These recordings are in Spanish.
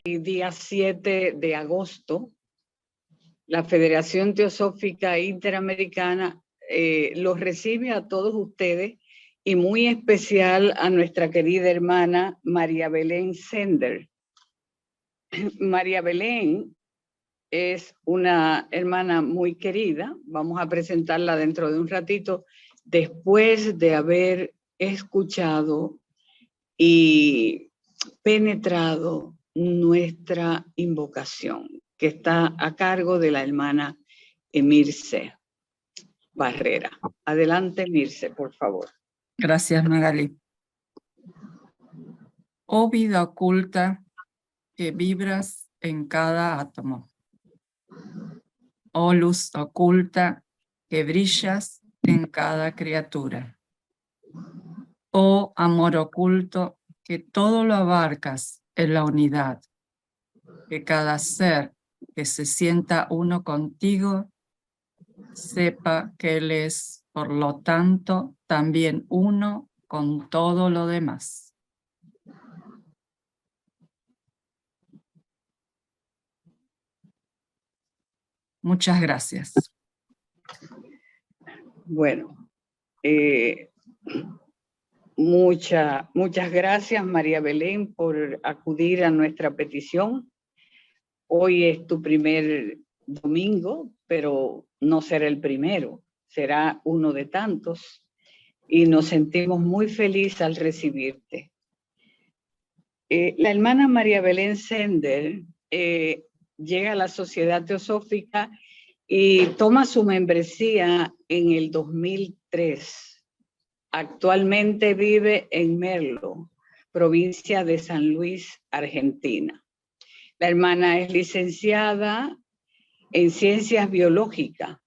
El día 7 de agosto, la Federación Teosófica Interamericana los recibe a todos ustedes y muy especial a nuestra querida hermana María Belén Sender. María Belén es una hermana muy querida, vamos a presentarla dentro de un ratito, después de haber escuchado y penetrado nuestra invocación, que está a cargo de la hermana Emirce Barrera. Adelante, Emirce, por favor. Gracias, Magali. Oh vida oculta que vibras en cada átomo. Oh luz oculta que brillas en cada criatura. Oh amor oculto que todo lo abarcas en la unidad. Que cada ser que se sienta uno contigo sepa que él es, por lo tanto, también uno con todo lo demás. Muchas gracias. Bueno, muchas gracias, María Belén, por acudir a nuestra petición. Hoy es tu primer domingo, pero no será el primero, será uno de tantos, y nos sentimos muy felices al recibirte. La hermana María Belén Sender llega a la Sociedad Teosófica y toma su membresía en el 2003. Actualmente vive en Merlo, provincia de San Luis, Argentina. La hermana es licenciada en Ciencias Biológicas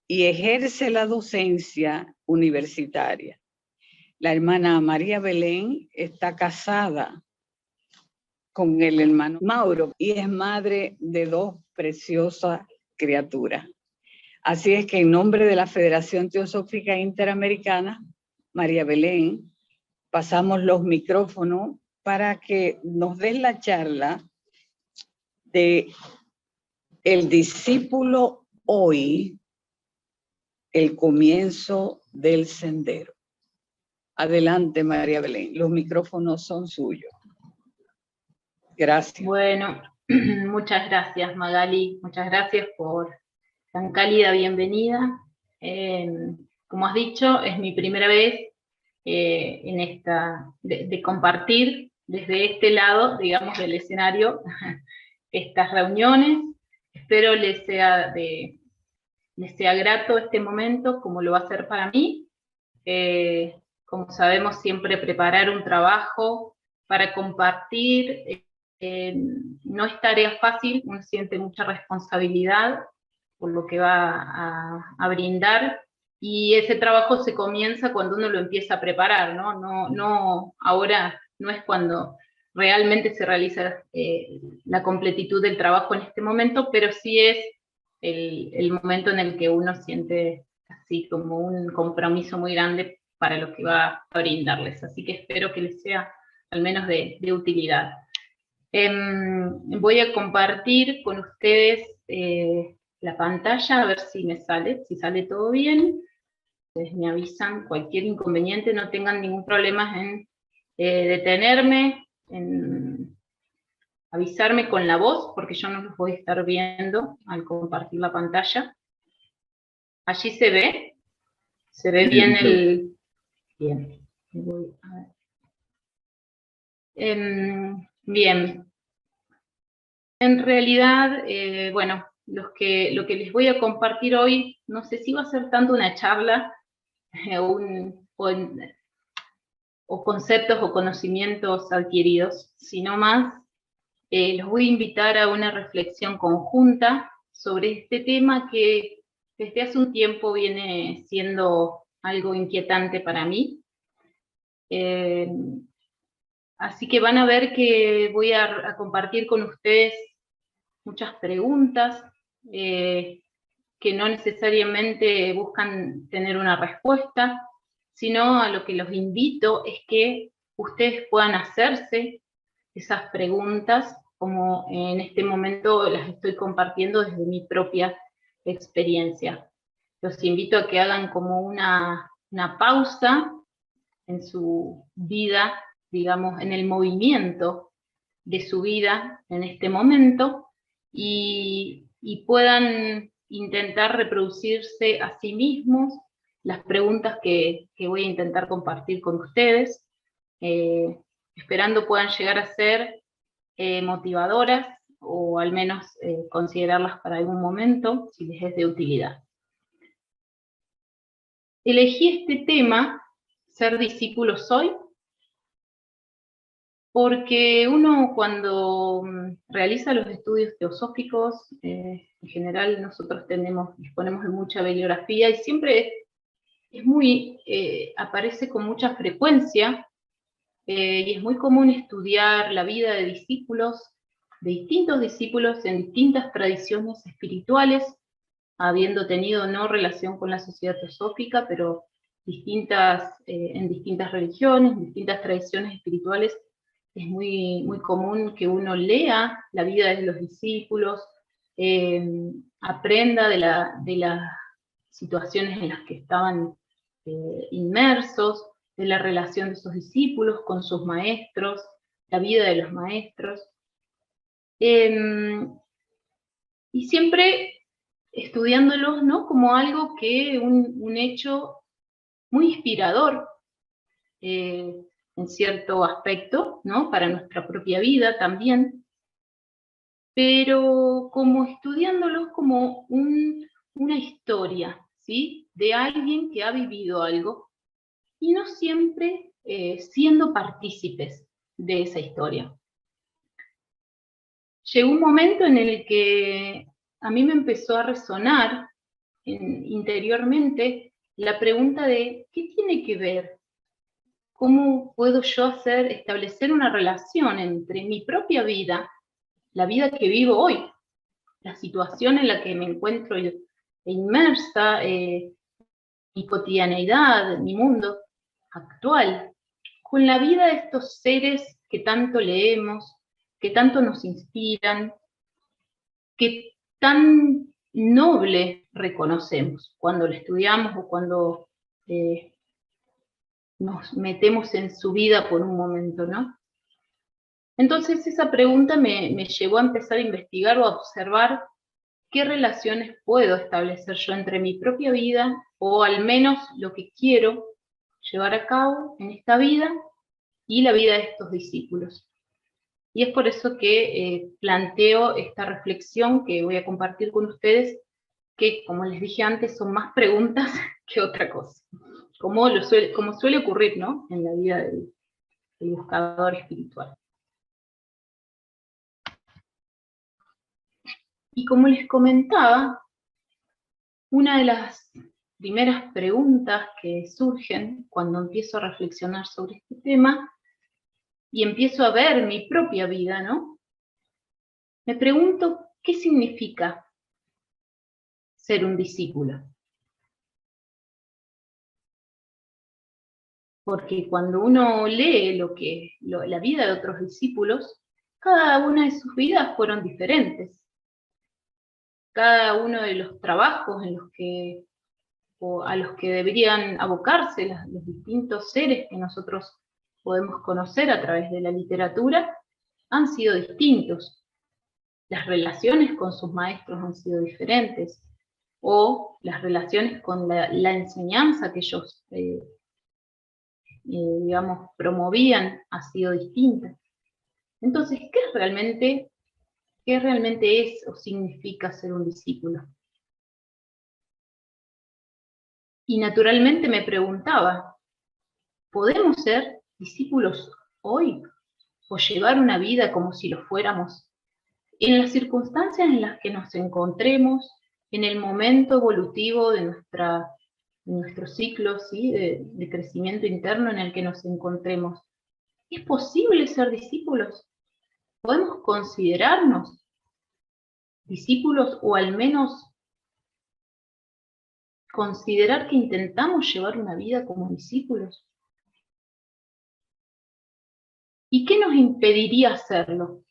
y ejerce la docencia universitaria. La hermana María Belén está casada con el hermano Mauro y es madre de dos preciosas criaturas. Así es que en nombre de la Federación Teosófica Interamericana, María Belén, pasamos los micrófonos para que nos des la charla de el discípulo hoy, el comienzo del sendero. Adelante, María Belén, los micrófonos son suyos. Gracias. Bueno, muchas gracias, Magali, muchas gracias por tan cálida bienvenida. Como has dicho, es mi primera vez en de compartir desde este lado, digamos, del escenario, estas reuniones. Espero les sea grato este momento, como lo va a ser para mí. Como sabemos, siempre preparar un trabajo para compartir no es tarea fácil, uno siente mucha responsabilidad por lo que va a brindar, y ese trabajo se comienza cuando uno lo empieza a preparar, ¿no? Ahora no es cuando realmente se realiza la completitud del trabajo en este momento, pero sí es el momento en el que uno siente así como un compromiso muy grande para lo que va a brindarles, así que espero que les sea al menos de utilidad. Voy a compartir con ustedes la pantalla, a ver si me sale, si sale todo bien. Ustedes me avisan cualquier inconveniente, no tengan ningún problema en detenerme, en avisarme con la voz, porque yo no los voy a estar viendo al compartir la pantalla. Allí se ve bien el... Bien, voy a ver. Bien, en realidad, bueno, lo que les voy a compartir hoy, no sé si va a ser tanto una charla o conceptos o conocimientos adquiridos, sino más, los voy a invitar a una reflexión conjunta sobre este tema que desde hace un tiempo viene siendo algo inquietante para mí. Así que van a ver que voy a compartir con ustedes muchas preguntas que no necesariamente buscan tener una respuesta, sino a lo que los invito es que ustedes puedan hacerse esas preguntas como en este momento las estoy compartiendo desde mi propia experiencia. Los invito a que hagan como una pausa en su vida, digamos, en el movimiento de su vida en este momento, y puedan intentar reproducirse a sí mismos las preguntas que voy a intentar compartir con ustedes, esperando puedan llegar a ser motivadoras, o al menos considerarlas para algún momento, si les es de utilidad. Elegí este tema, ser discípulo soy, porque uno cuando realiza los estudios teosóficos, en general nosotros disponemos de mucha bibliografía, y siempre aparece con mucha frecuencia, y es muy común estudiar la vida de discípulos, de distintos discípulos en distintas tradiciones espirituales, habiendo tenido no relación con la sociedad teosófica, pero en distintas religiones, en distintas tradiciones espirituales. Es muy, muy común que uno lea la vida de los discípulos, aprenda de las situaciones en las que estaban inmersos, de la relación de esos discípulos con sus maestros, la vida de los maestros. Y siempre estudiándolos, ¿no?, como algo un hecho muy inspirador, en cierto aspecto, ¿no?, para nuestra propia vida también, pero como estudiándolos como una historia, ¿sí?, de alguien que ha vivido algo, y no siempre siendo partícipes de esa historia. Llegó un momento en el que a mí me empezó a resonar interiormente la pregunta de ¿qué tiene que ver? ¿Cómo puedo yo establecer una relación entre mi propia vida, la vida que vivo hoy, la situación en la que me encuentro inmersa, mi cotidianeidad, mi mundo actual, con la vida de estos seres que tanto leemos, que tanto nos inspiran, que tan noble reconocemos cuando lo estudiamos o cuando nos metemos en su vida por un momento, ¿no? Entonces esa pregunta me llevó a empezar a investigar o a observar qué relaciones puedo establecer yo entre mi propia vida, o al menos lo que quiero llevar a cabo en esta vida y la vida de estos discípulos. Y es por eso que planteo esta reflexión que voy a compartir con ustedes, que, como les dije antes, son más preguntas que otra cosa, como suele ocurrir, ¿no?, en la vida del buscador espiritual. Y como les comentaba, una de las primeras preguntas que surgen cuando empiezo a reflexionar sobre este tema y empiezo a ver mi propia vida, ¿no?, me pregunto, ¿qué significa ser un discípulo? Porque cuando uno lee la vida de otros discípulos, cada una de sus vidas fueron diferentes. Cada uno de los trabajos a los que deberían abocarse los distintos seres que nosotros podemos conocer a través de la literatura han sido distintos. Las relaciones con sus maestros han sido diferentes, o las relaciones con la enseñanza que ellos digamos, promovían ha sido distinta. Entonces, ¿qué realmente es o significa ser un discípulo? Y naturalmente me preguntaba, ¿podemos ser discípulos hoy o llevar una vida como si lo fuéramos en las circunstancias en las que nos encontremos, en el momento evolutivo de nuestro ciclo, ¿sí?, de crecimiento interno en el que nos encontremos? ¿Es posible ser discípulos? ¿Podemos considerarnos discípulos, o al menos considerar que intentamos llevar una vida como discípulos? ¿Y qué nos impediría hacerlo?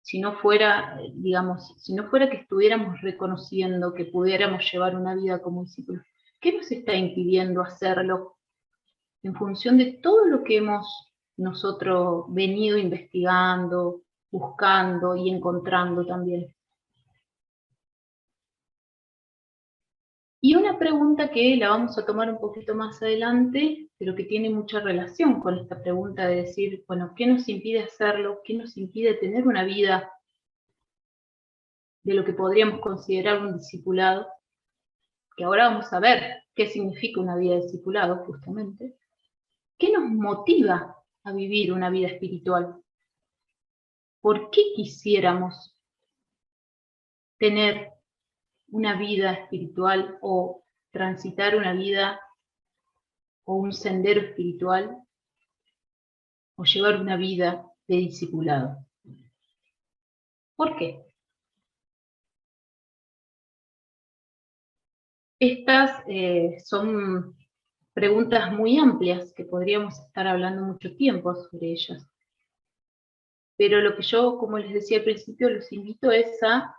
si no fuera, digamos, si no fuera que estuviéramos reconociendo que pudiéramos llevar una vida como discípulos? ¿Qué nos está impidiendo hacerlo en función de todo lo que hemos nosotros venido investigando, buscando y encontrando también? Y una pregunta que la vamos a tomar un poquito más adelante, pero que tiene mucha relación con esta pregunta de decir, bueno, ¿qué nos impide hacerlo? ¿Qué nos impide tener una vida de lo que podríamos considerar un discipulado? Que ahora vamos a ver qué significa una vida de discipulado, justamente. ¿Qué nos motiva a vivir una vida espiritual? ¿Por qué quisiéramos tener una vida espiritual o transitar una vida o un sendero espiritual o llevar una vida de discipulado? ¿Por qué? Estas son preguntas muy amplias que podríamos estar hablando mucho tiempo sobre ellas. Pero lo que yo, como les decía al principio, los invito es a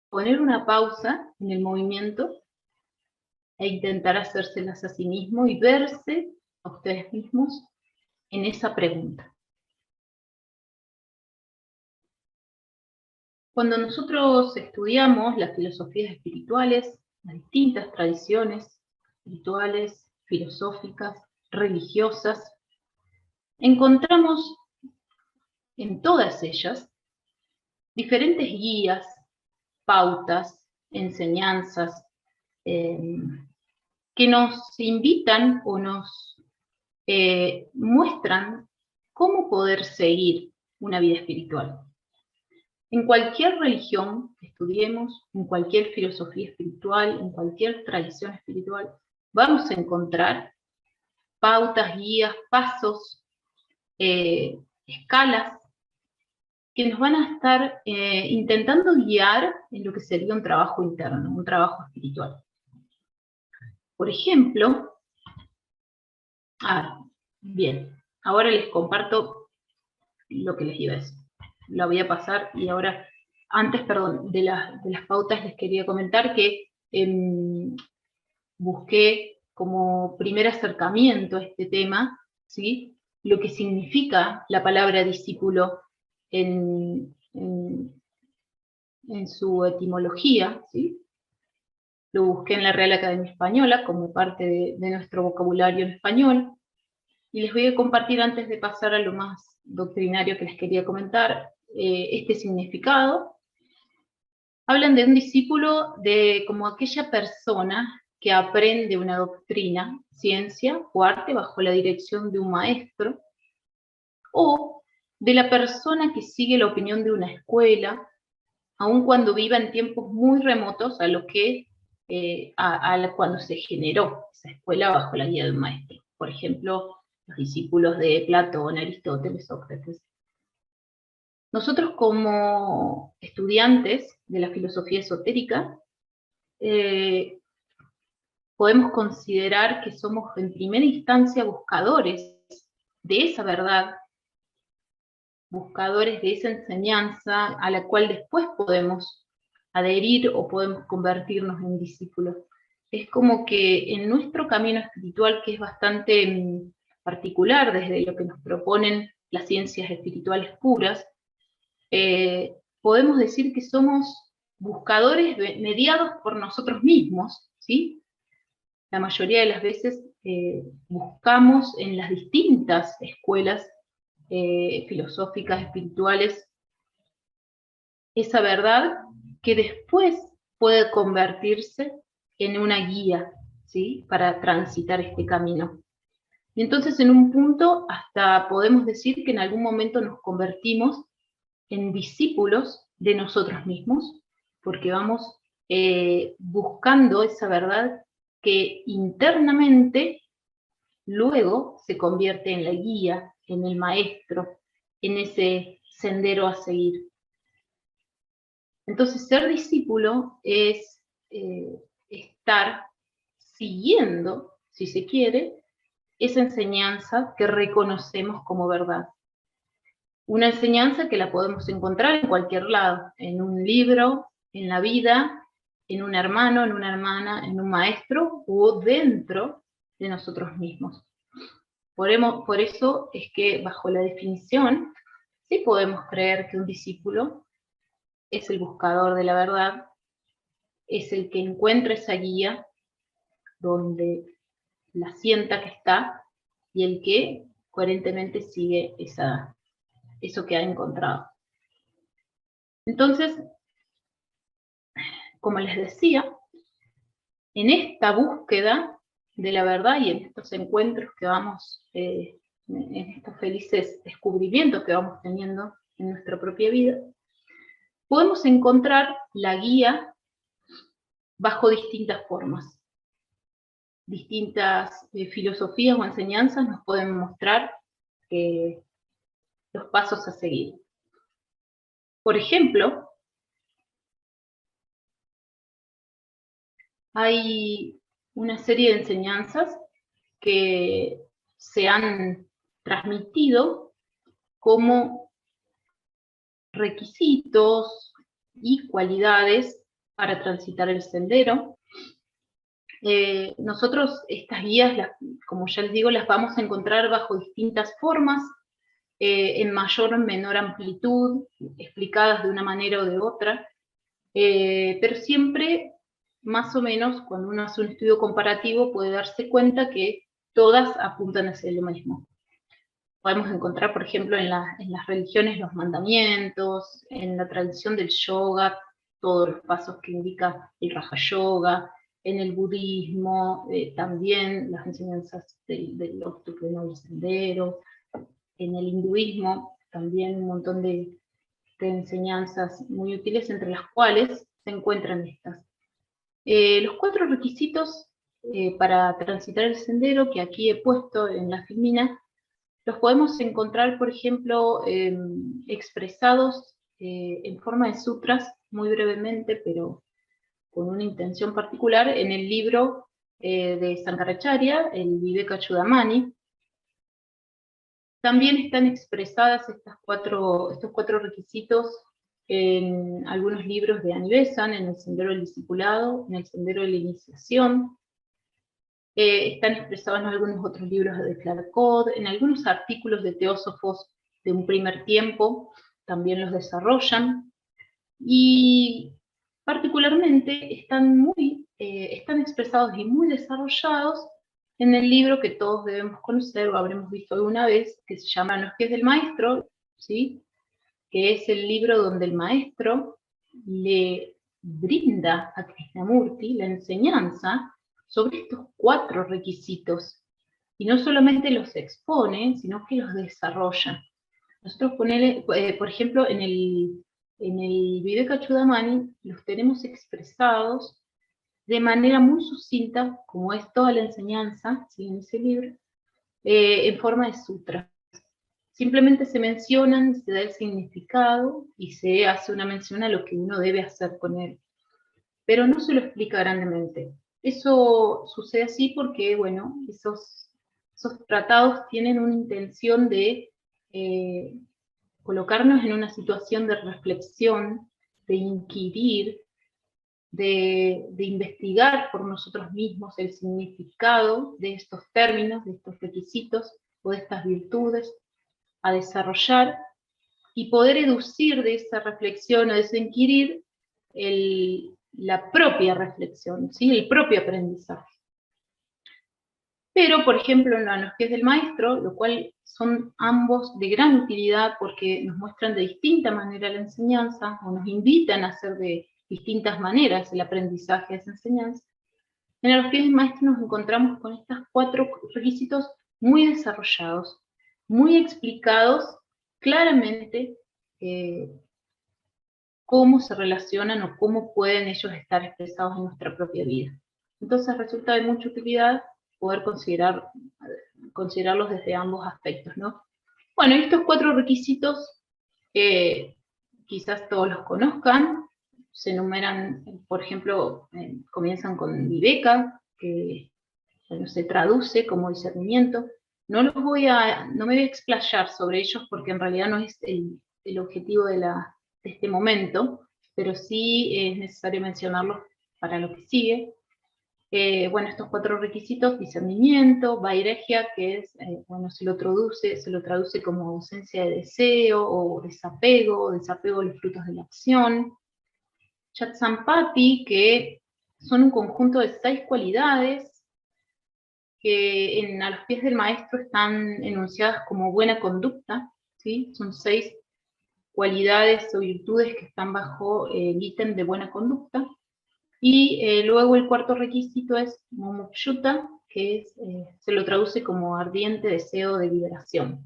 poner una pausa en el movimiento e intentar hacérselas a sí mismo y verse a ustedes mismos en esa pregunta. Cuando nosotros estudiamos las filosofías espirituales, las distintas tradiciones espirituales, filosóficas, religiosas, encontramos en todas ellas diferentes guías, pautas, enseñanzas, que nos invitan o nos muestran cómo poder seguir una vida espiritual. En cualquier religión que estudiemos, en cualquier filosofía espiritual, en cualquier tradición espiritual, vamos a encontrar pautas, guías, pasos, escalas que nos van a estar intentando guiar en lo que sería un trabajo interno, un trabajo espiritual. Por ejemplo, bien, ahora les comparto lo que les iba a decir. La voy a pasar y ahora, antes, perdón, de las pautas les quería comentar que busqué como primer acercamiento a este tema, ¿sí?, lo que significa la palabra discípulo en su etimología, ¿sí? Lo busqué en la Real Academia Española como parte de nuestro vocabulario en español, y les voy a compartir, antes de pasar a lo más doctrinario que les quería comentar, este significado. Hablan de un discípulo como aquella persona que aprende una doctrina, ciencia o arte bajo la dirección de un maestro, o de la persona que sigue la opinión de una escuela, aun cuando viva en tiempos muy remotos a lo que cuando se generó esa escuela bajo la guía de un maestro. Por ejemplo, los discípulos de Platón, Aristóteles, Sócrates. Nosotros, como estudiantes de la filosofía esotérica, podemos considerar que somos en primera instancia buscadores de esa verdad, buscadores de esa enseñanza a la cual después podemos adherir o podemos convertirnos en discípulos. Es como que en nuestro camino espiritual, que es bastante particular desde lo que nos proponen las ciencias espirituales puras, podemos decir que somos buscadores mediados por nosotros mismos, ¿sí? La mayoría de las veces buscamos en las distintas escuelas filosóficas, espirituales, esa verdad que después puede convertirse en una guía, ¿sí?, para transitar este camino. Y entonces, en un punto, hasta podemos decir que en algún momento nos convertimos en discípulos de nosotros mismos, porque vamos buscando esa verdad que internamente luego se convierte en la guía, en el maestro, en ese sendero a seguir. Entonces, ser discípulo es estar siguiendo, si se quiere, esa enseñanza que reconocemos como verdad. Una enseñanza que la podemos encontrar en cualquier lado, en un libro, en la vida, en un hermano, en una hermana, en un maestro, o dentro de nosotros mismos. Por eso es que bajo la definición, sí podemos creer que un discípulo es el buscador de la verdad, es el que encuentra esa guía donde la sienta que está, y el que coherentemente sigue eso que ha encontrado. Entonces, como les decía, en esta búsqueda de la verdad y en estos encuentros que vamos, en estos felices descubrimientos que vamos teniendo en nuestra propia vida, podemos encontrar la guía bajo distintas formas. Distintas filosofías o enseñanzas nos pueden mostrar los pasos a seguir. Por ejemplo, hay una serie de enseñanzas que se han transmitido como requisitos y cualidades para transitar el sendero. Nosotros estas guías, como ya les digo, las vamos a encontrar bajo distintas formas, en mayor o menor amplitud, explicadas de una manera o de otra, pero siempre, más o menos, cuando uno hace un estudio comparativo, puede darse cuenta que todas apuntan hacia lo mismo. Podemos encontrar, por ejemplo, en las religiones los mandamientos, en la tradición del yoga, todos los pasos que indica el Raja Yoga, en el budismo, también las enseñanzas del octuple del sendero, en el hinduismo también un montón de enseñanzas muy útiles, entre las cuales se encuentran estas. Los 4 requisitos para transitar el sendero, que aquí he puesto en la filmina, los podemos encontrar, por ejemplo, expresados en forma de sutras, muy brevemente, pero con una intención particular, en el libro de Sankaracharya, el Vivekachudamani. También están expresadas estos 4 requisitos en algunos libros de Annie Besant, en el Sendero del Discipulado, en el Sendero de la Iniciación. Están expresados en algunos otros libros de Clarcot, en algunos artículos de teósofos de un primer tiempo, también los desarrollan, y particularmente están expresados y muy desarrollados en el libro que todos debemos conocer o habremos visto alguna vez, que se llama Los pies del maestro, ¿sí? Que es el libro donde el maestro le brinda a Krishnamurti la enseñanza sobre estos 4 requisitos, y no solamente los expone, sino que los desarrolla. Nosotros por ejemplo, en el Vivekachudamani los tenemos expresados de manera muy sucinta, como es toda la enseñanza, ¿sí? En ese libro, en forma de sutra. Simplemente se mencionan, se da el significado y se hace una mención a lo que uno debe hacer con él. Pero no se lo explica grandemente. Eso sucede así porque, bueno, esos tratados tienen una intención de colocarnos en una situación de reflexión, de inquirir, de investigar por nosotros mismos el significado de estos términos, de estos requisitos o de estas virtudes a desarrollar, y poder educir de esa reflexión o de ese inquirir la propia reflexión, ¿sí? El propio aprendizaje. Pero, por ejemplo, en los pies del maestro, lo cual son ambos de gran utilidad porque nos muestran de distinta manera la enseñanza, o nos invitan a hacer de distintas maneras el aprendizaje de esa enseñanza. En los pies del maestro nos encontramos con estos 4 requisitos muy desarrollados, muy explicados claramente, cómo se relacionan o cómo pueden ellos estar expresados en nuestra propia vida. Entonces resulta de mucha utilidad poder considerarlos desde ambos aspectos, ¿no? Bueno, estos 4 requisitos, quizás todos los conozcan, se enumeran, por ejemplo, comienzan con Viveka, que bueno, se traduce como discernimiento, No me voy a explayar sobre ellos porque en realidad no es el objetivo de este momento, pero sí es necesario mencionarlos para lo que sigue. Bueno, estos 4 requisitos: discernimiento, vairegia, que es, bueno, se lo traduce como ausencia de deseo o desapego de los frutos de la acción. Chatsampati, que son un conjunto de 6 cualidades que a los pies del maestro están enunciadas como buena conducta, ¿sí? Son 6 cualidades o virtudes que están bajo el ítem de buena conducta. Y luego el 4 requisito es mumukshutta, que es, se lo traduce como ardiente deseo de liberación,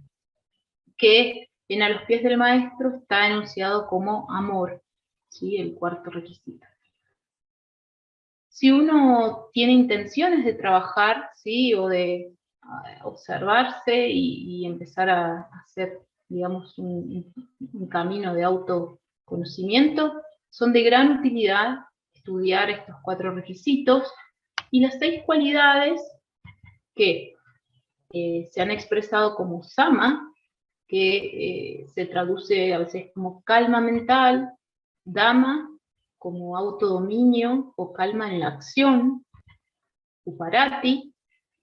que a los pies del maestro está enunciado como amor, ¿sí? El 4 requisito. Si uno tiene intenciones de trabajar, ¿sí? O de observarse y empezar a hacer, digamos, un camino de autoconocimiento, son de gran utilidad estudiar estos 4 requisitos y las 6 cualidades que se han expresado como sama, que se traduce a veces como calma mental, dama, como autodominio o calma en la acción, uparati,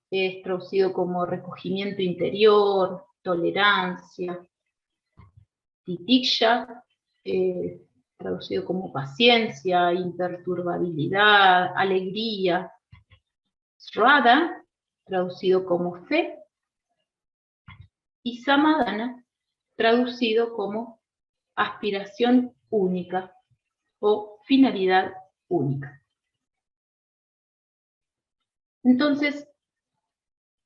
es traducido como recogimiento interior, tolerancia, titiksha, traducido como paciencia, imperturbabilidad, alegría, srada, traducido como fe, y samadhana, traducido como aspiración única o finalidad única. Entonces,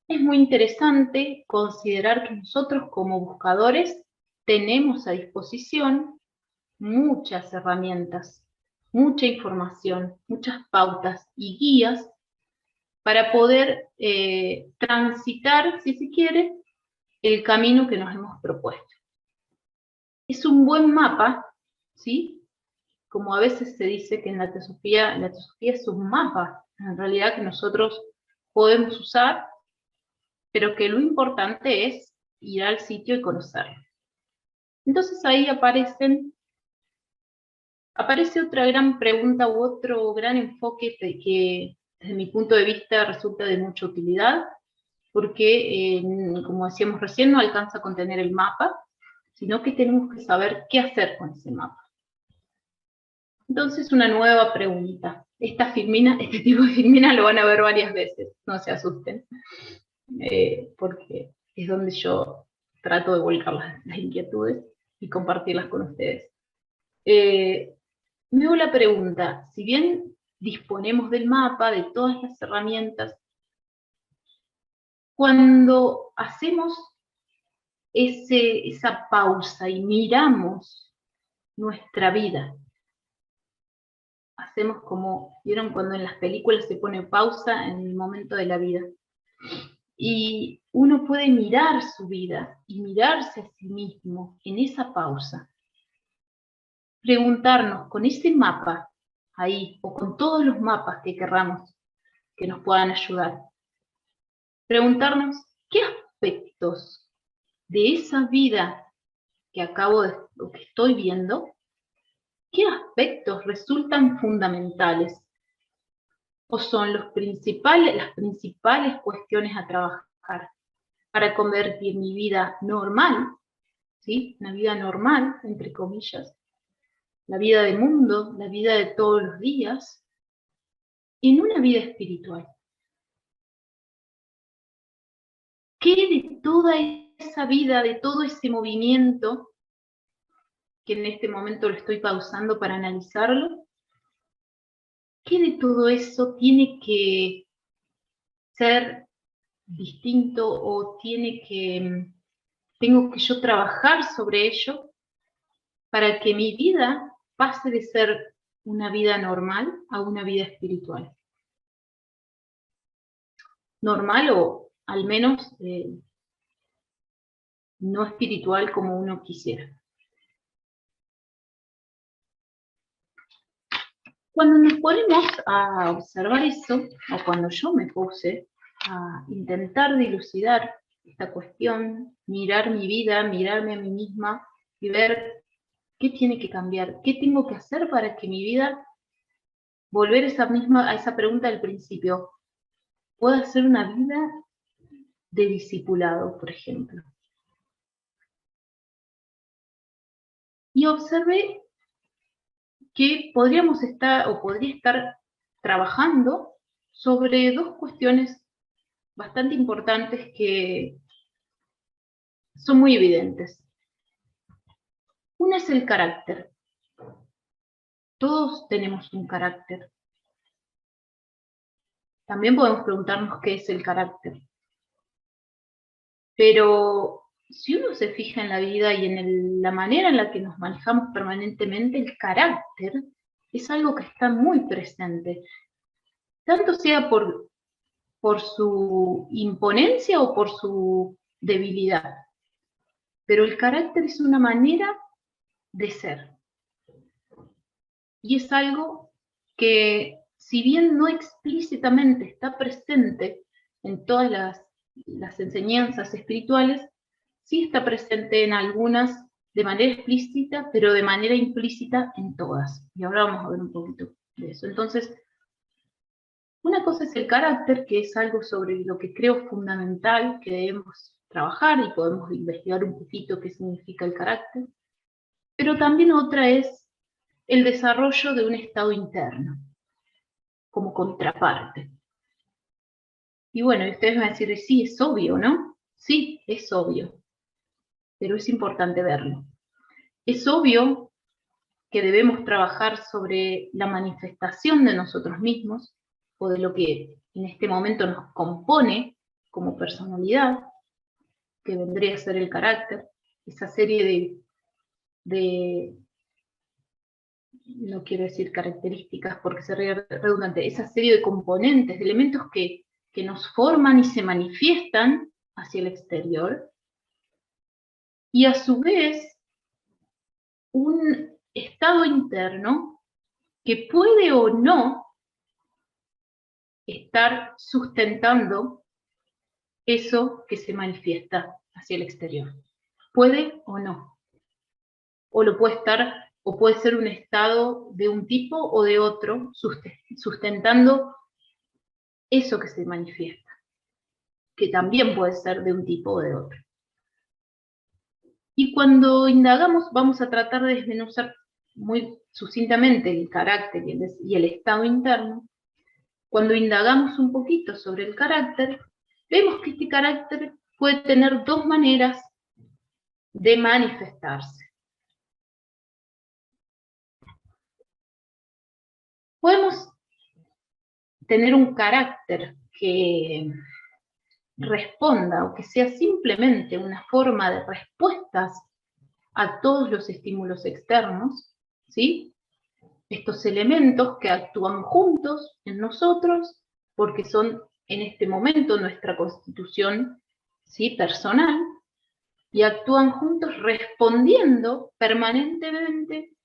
es muy interesante considerar que nosotros como buscadores tenemos a disposición muchas herramientas, mucha información, muchas pautas y guías para poder transitar, si se quiere, el camino que nos hemos propuesto. Es un buen mapa, ¿sí? Como a veces se dice que en la teosofía es un mapa, en realidad, que nosotros podemos usar, pero que lo importante es ir al sitio y conocerlo. Entonces ahí aparece otra gran pregunta u otro gran enfoque que desde mi punto de vista resulta de mucha utilidad, porque como decíamos recién, no alcanza a contener el mapa, sino que tenemos que saber qué hacer con ese mapa. Entonces, una nueva pregunta. Este tipo de filmina lo van a ver varias veces, no se asusten, porque es donde yo trato de volcar las inquietudes y compartirlas con ustedes. Me hago la pregunta: si bien disponemos del mapa, de todas las herramientas, cuando hacemos esa pausa y miramos nuestra vida, hacemos como, ¿vieron cuando en las películas se pone pausa en el momento de la vida? Y uno puede mirar su vida y mirarse a sí mismo en esa pausa. Preguntarnos con ese mapa ahí, o con todos los mapas que querramos que nos puedan ayudar. Preguntarnos qué aspectos de esa vida que o que estoy viendo, qué aspectos resultan fundamentales o son las principales cuestiones a trabajar para convertir mi vida normal, ¿sí? Una vida normal, entre comillas, la vida del mundo, la vida de todos los días, en una vida espiritual. ¿Qué de toda esa vida, de todo ese movimiento, que en este momento lo estoy pausando para analizarlo, qué de todo eso tiene que ser distinto o tengo que yo trabajar sobre ello para que mi vida pase de ser una vida normal a una vida espiritual? Normal, o al menos no espiritual como uno quisiera. Cuando nos ponemos a observar eso, o cuando yo me puse a intentar dilucidar esta cuestión, mirar mi vida, mirarme a mí misma y ver qué tiene que cambiar, qué tengo que hacer para que mi vida, volver a esa pregunta del principio, pueda ser una vida de discipulado, por ejemplo. Y observé que podríamos estar, o podría estar trabajando sobre dos cuestiones bastante importantes que son muy evidentes. Una es el carácter. Todos tenemos un carácter. También podemos preguntarnos qué es el carácter. Pero si uno se fija en la vida y en la manera en la que nos manejamos permanentemente, el carácter es algo que está muy presente. Tanto sea por su imponencia o por su debilidad. Pero el carácter es una manera de ser. Y es algo que, si bien no explícitamente está presente en todas las enseñanzas espirituales, sí está presente en algunas de manera explícita, pero de manera implícita en todas. Y ahora vamos a ver un poquito de eso. Entonces, una cosa es el carácter, que es algo sobre lo que creo fundamental que debemos trabajar y podemos investigar un poquito qué significa el carácter. Pero también otra es el desarrollo de un estado interno, como contraparte. Y bueno, ustedes van a decir, sí, es obvio, ¿no? Sí, es obvio, pero es importante verlo. Es obvio que debemos trabajar sobre la manifestación de nosotros mismos, o de lo que en este momento nos compone como personalidad, que vendría a ser el carácter, esa serie no quiero decir características porque sería redundante, esa serie de componentes, de elementos que nos forman y se manifiestan hacia el exterior, y a su vez un estado interno que puede o no estar sustentando eso que se manifiesta hacia el exterior. Puede o no. O lo puede estar, o puede ser un estado de un tipo o de otro, sustentando eso que se manifiesta, que también puede ser de un tipo o de otro. Y cuando indagamos, vamos a tratar de desmenuzar muy sucintamente el carácter y el estado interno. Cuando indagamos un poquito sobre el carácter, vemos que este carácter puede tener dos maneras de manifestarse. Podemos tener un carácter que responda o que sea simplemente una forma de respuestas a todos los estímulos externos, ¿sí? Estos elementos que actúan juntos en nosotros, porque son en este momento nuestra constitución, ¿sí?, personal, y actúan juntos respondiendo permanentemente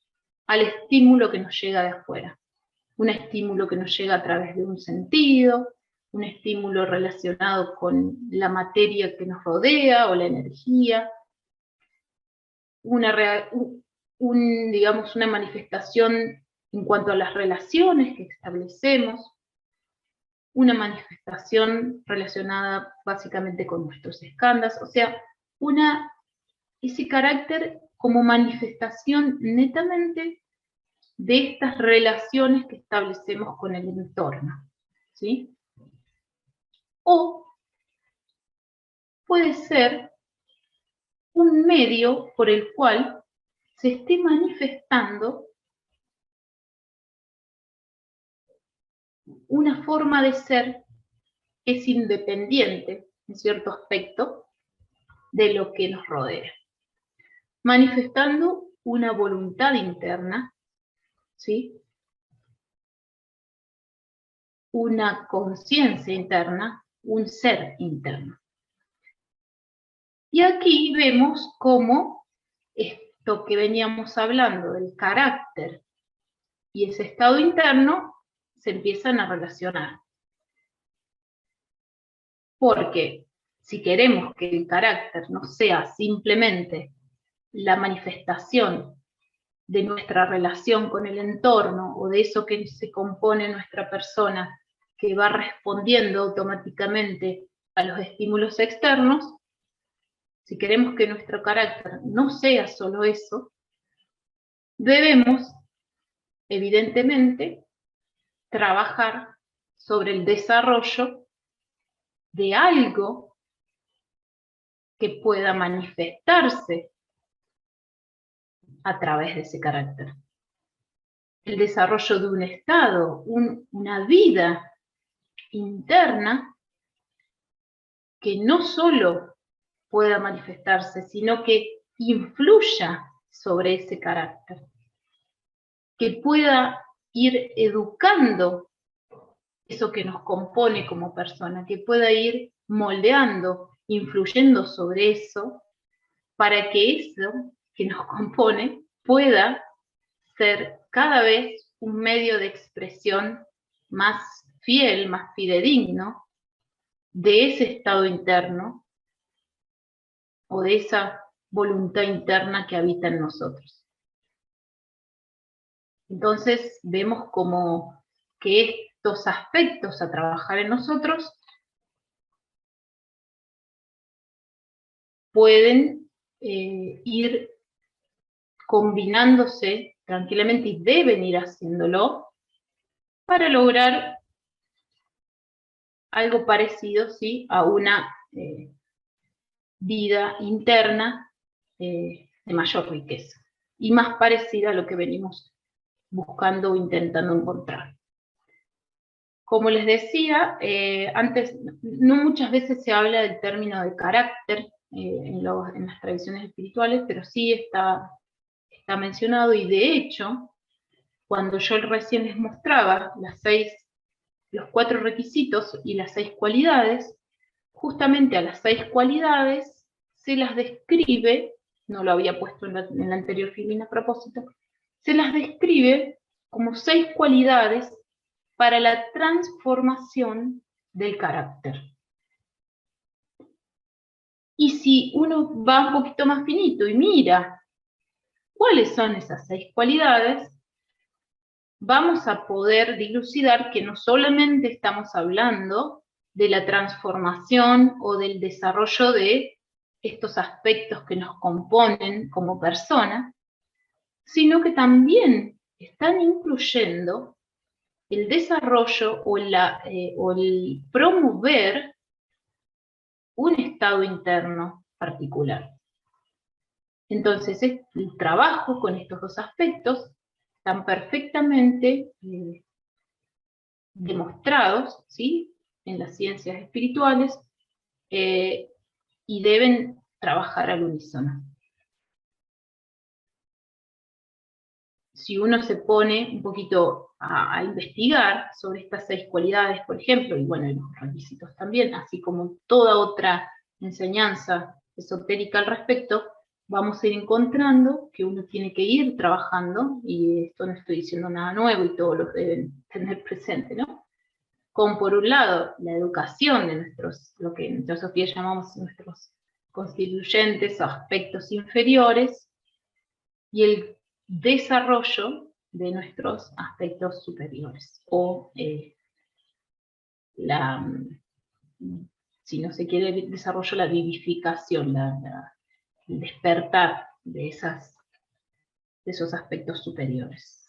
al estímulo que nos llega de afuera. Un estímulo que nos llega a través de un sentido, un estímulo relacionado con la materia que nos rodea o la energía, digamos, una manifestación en cuanto a las relaciones que establecemos, una manifestación relacionada básicamente con nuestros skandhas, o sea, ese carácter como manifestación netamente de estas relaciones que establecemos con el entorno, ¿sí? O puede ser un medio por el cual se esté manifestando una forma de ser que es independiente, en cierto aspecto, de lo que nos rodea. Manifestando una voluntad interna, ¿sí?, una conciencia interna, un ser interno. Y aquí vemos cómo esto que veníamos hablando del carácter y ese estado interno se empiezan a relacionar. Porque si queremos que el carácter no sea simplemente la manifestación de nuestra relación con el entorno o de eso que se compone nuestra persona, que va respondiendo automáticamente a los estímulos externos, si queremos que nuestro carácter no sea solo eso, debemos, evidentemente, trabajar sobre el desarrollo de algo que pueda manifestarse a través de ese carácter. El desarrollo de un estado, una vida interna que no solo pueda manifestarse, sino que influya sobre ese carácter, que pueda ir educando eso que nos compone como persona, que pueda ir moldeando, influyendo sobre eso, para que eso que nos compone pueda ser cada vez un medio de expresión más fiel, más fidedigno de ese estado interno o de esa voluntad interna que habita en nosotros. Entonces vemos como que estos aspectos a trabajar en nosotros pueden ir combinándose tranquilamente y deben ir haciéndolo para lograr algo parecido, ¿sí?, a una vida interna de mayor riqueza y más parecida a lo que venimos buscando o intentando encontrar. Como les decía, antes, no muchas veces se habla del término de carácter en las tradiciones espirituales, pero sí está mencionado, y de hecho, cuando yo recién les mostraba los 4 requisitos y las 6 cualidades, justamente a las 6 cualidades se las describe, no lo había puesto en la anterior filmina a propósito, se las describe como 6 cualidades para la transformación del carácter. Y si uno va un poquito más finito y mira cuáles son esas 6 cualidades, vamos a poder dilucidar que no solamente estamos hablando de la transformación o del desarrollo de estos aspectos que nos componen como persona, sino que también están incluyendo el desarrollo o el promover un estado interno particular. Entonces, el trabajo con estos 2 aspectos están perfectamente demostrados, ¿sí?, en las ciencias espirituales, y deben trabajar al unísono. Si uno se pone un poquito a investigar sobre estas 6 cualidades, por ejemplo, y bueno, y los requisitos también, así como toda otra enseñanza esotérica al respecto, vamos a ir encontrando que uno tiene que ir trabajando, y esto no estoy diciendo nada nuevo y todos los deben tener presente, ¿no? Con, por un lado, la educación de lo que en teosofía llamamos nuestros constituyentes o aspectos inferiores, y el desarrollo de nuestros aspectos superiores, o si no se quiere desarrollo, la vivificación, el despertar de esos aspectos superiores.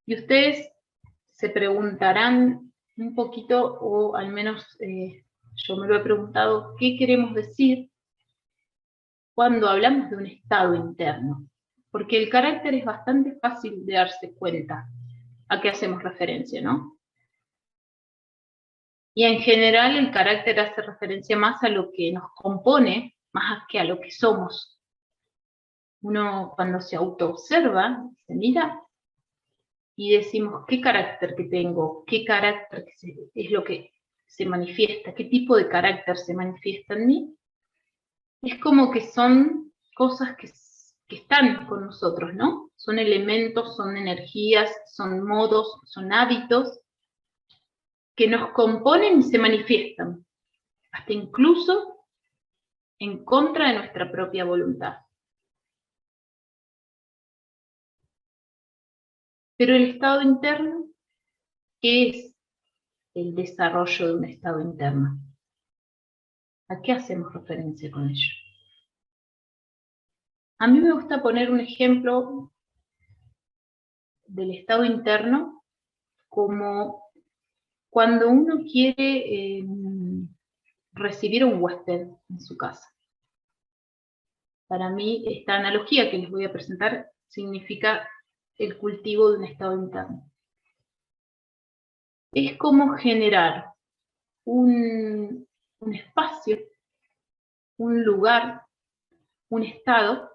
Y ustedes se preguntarán un poquito, o al menos yo me lo he preguntado, ¿qué queremos decir cuando hablamos de un estado interno? Porque el carácter es bastante fácil de darse cuenta a qué hacemos referencia, ¿no? Y en general el carácter hace referencia más a lo que nos compone, más que a lo que somos. Uno cuando se autoobserva, se mira y decimos, ¿qué carácter que tengo? ¿Qué carácter es lo que se manifiesta? ¿Qué tipo de carácter se manifiesta en mí? Es como que son cosas que están con nosotros, ¿no? Son elementos, son energías, son modos, son hábitos que nos componen y se manifiestan, hasta incluso en contra de nuestra propia voluntad. Pero el estado interno, ¿qué es el desarrollo de un estado interno? ¿A qué hacemos referencia con ello? A mí me gusta poner un ejemplo del estado interno como cuando uno quiere recibir a un huésped en su casa. Para mí, esta analogía que les voy a presentar significa el cultivo de un estado interno. Es como generar un espacio, un lugar, un estado,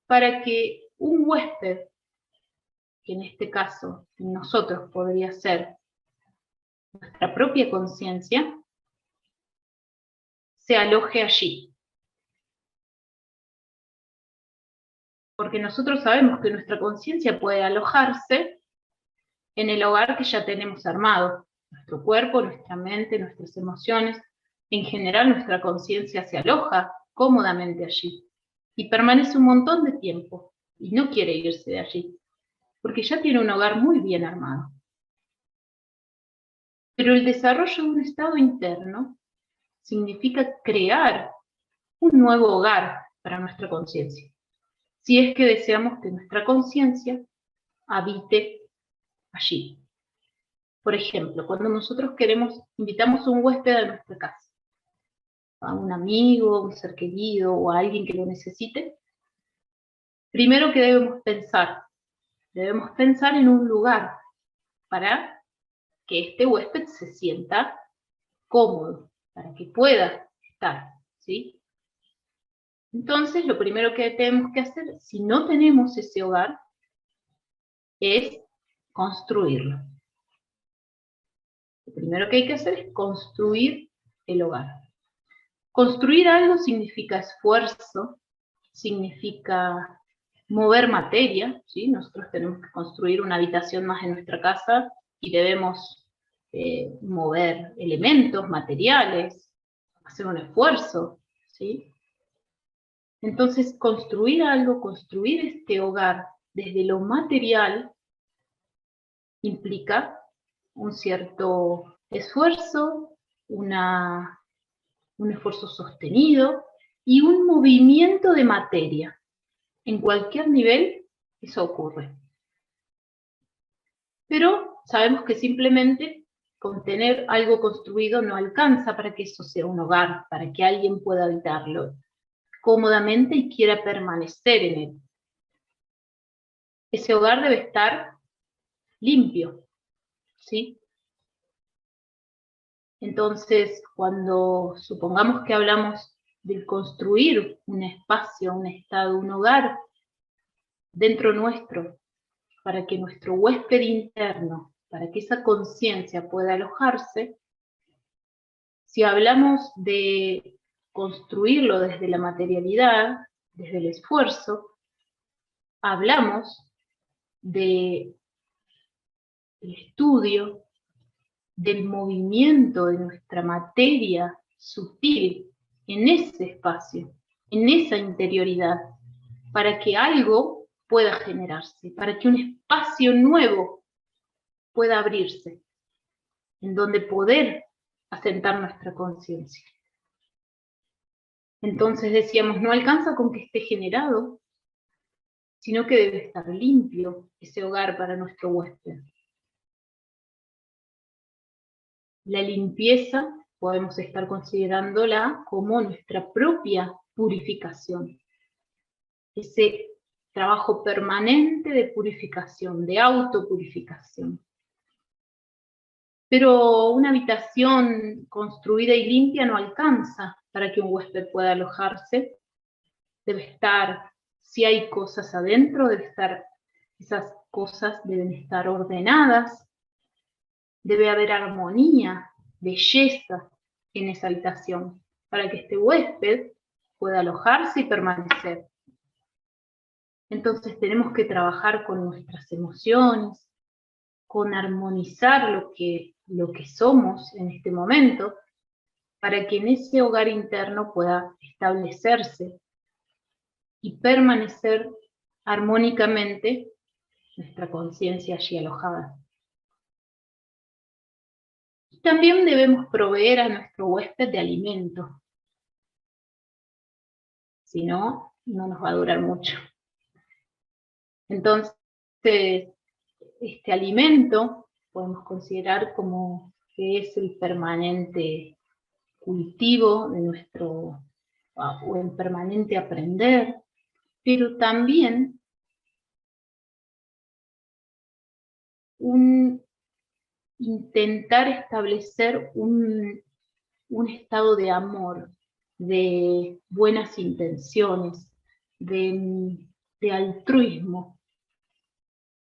para que un huésped, que en este caso nosotros podría ser nuestra propia conciencia, se aloje allí. Porque nosotros sabemos que nuestra conciencia puede alojarse en el hogar que ya tenemos armado. Nuestro cuerpo, nuestra mente, nuestras emociones, en general nuestra conciencia se aloja cómodamente allí y permanece un montón de tiempo y no quiere irse de allí, porque ya tiene un hogar muy bien armado. Pero el desarrollo de un estado interno significa crear un nuevo hogar para nuestra conciencia, si es que deseamos que nuestra conciencia habite allí. Por ejemplo, cuando nosotros invitamos a un huésped a nuestra casa, a un amigo, a un ser querido o a alguien que lo necesite, primero que debemos pensar en un lugar para que este huésped se sienta cómodo, para que pueda estar, ¿sí? Entonces, lo primero que tenemos que hacer, si no tenemos ese hogar, es construirlo. Lo primero que hay que hacer es construir el hogar. Construir algo significa esfuerzo, significa mover materia, ¿sí? Nosotros tenemos que construir una habitación más en nuestra casa y debemos mover elementos, materiales, hacer un esfuerzo, ¿sí? Entonces, construir algo, construir este hogar desde lo material implica un cierto esfuerzo, un esfuerzo sostenido y un movimiento de materia. En cualquier nivel eso ocurre. Pero sabemos que simplemente con tener algo construido no alcanza para que eso sea un hogar, para que alguien pueda habitarlo cómodamente y quiera permanecer en él. Ese hogar debe estar limpio, ¿sí? Entonces, cuando supongamos que hablamos de construir un espacio, un estado, un hogar dentro nuestro, para que nuestro huésped interno, para que esa conciencia pueda alojarse, si hablamos de construirlo desde la materialidad, desde el esfuerzo, hablamos del estudio, del movimiento de nuestra materia sutil en ese espacio, en esa interioridad, para que algo pueda generarse, para que un espacio nuevo pueda abrirse, en donde poder asentar nuestra conciencia. Entonces decíamos, no alcanza con que esté generado, sino que debe estar limpio ese hogar para nuestro huésped. La limpieza podemos estar considerándola como nuestra propia purificación. Ese trabajo permanente de purificación, de autopurificación. Pero una habitación construida y limpia no alcanza para que un huésped pueda alojarse. Debe estar, si hay cosas adentro, esas cosas deben estar ordenadas. Debe haber armonía, belleza en esa habitación, para que este huésped pueda alojarse y permanecer. Entonces tenemos que trabajar con nuestras emociones, con armonizar lo que lo que somos en este momento, para que en ese hogar interno pueda establecerse y permanecer armónicamente nuestra conciencia allí alojada. También debemos proveer a nuestro huésped de alimento. Si no, no nos va a durar mucho. Entonces, este alimento podemos considerar como que es el permanente cultivo de nuestro, o el permanente aprender, pero también intentar establecer un estado de amor, de buenas intenciones, de altruismo,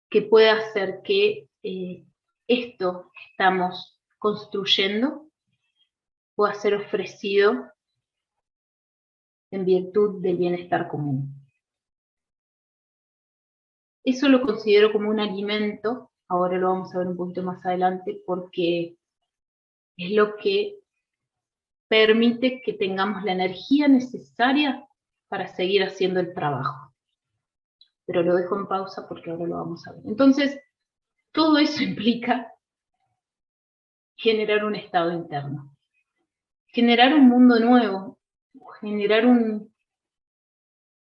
que pueda hacer que esto que estamos construyendo pueda ser ofrecido en virtud del bienestar común. Eso lo considero como un alimento, ahora lo vamos a ver un poquito más adelante, porque es lo que permite que tengamos la energía necesaria para seguir haciendo el trabajo. Pero lo dejo en pausa porque ahora lo vamos a ver. Entonces, todo eso implica generar un estado interno, generar un mundo nuevo, generar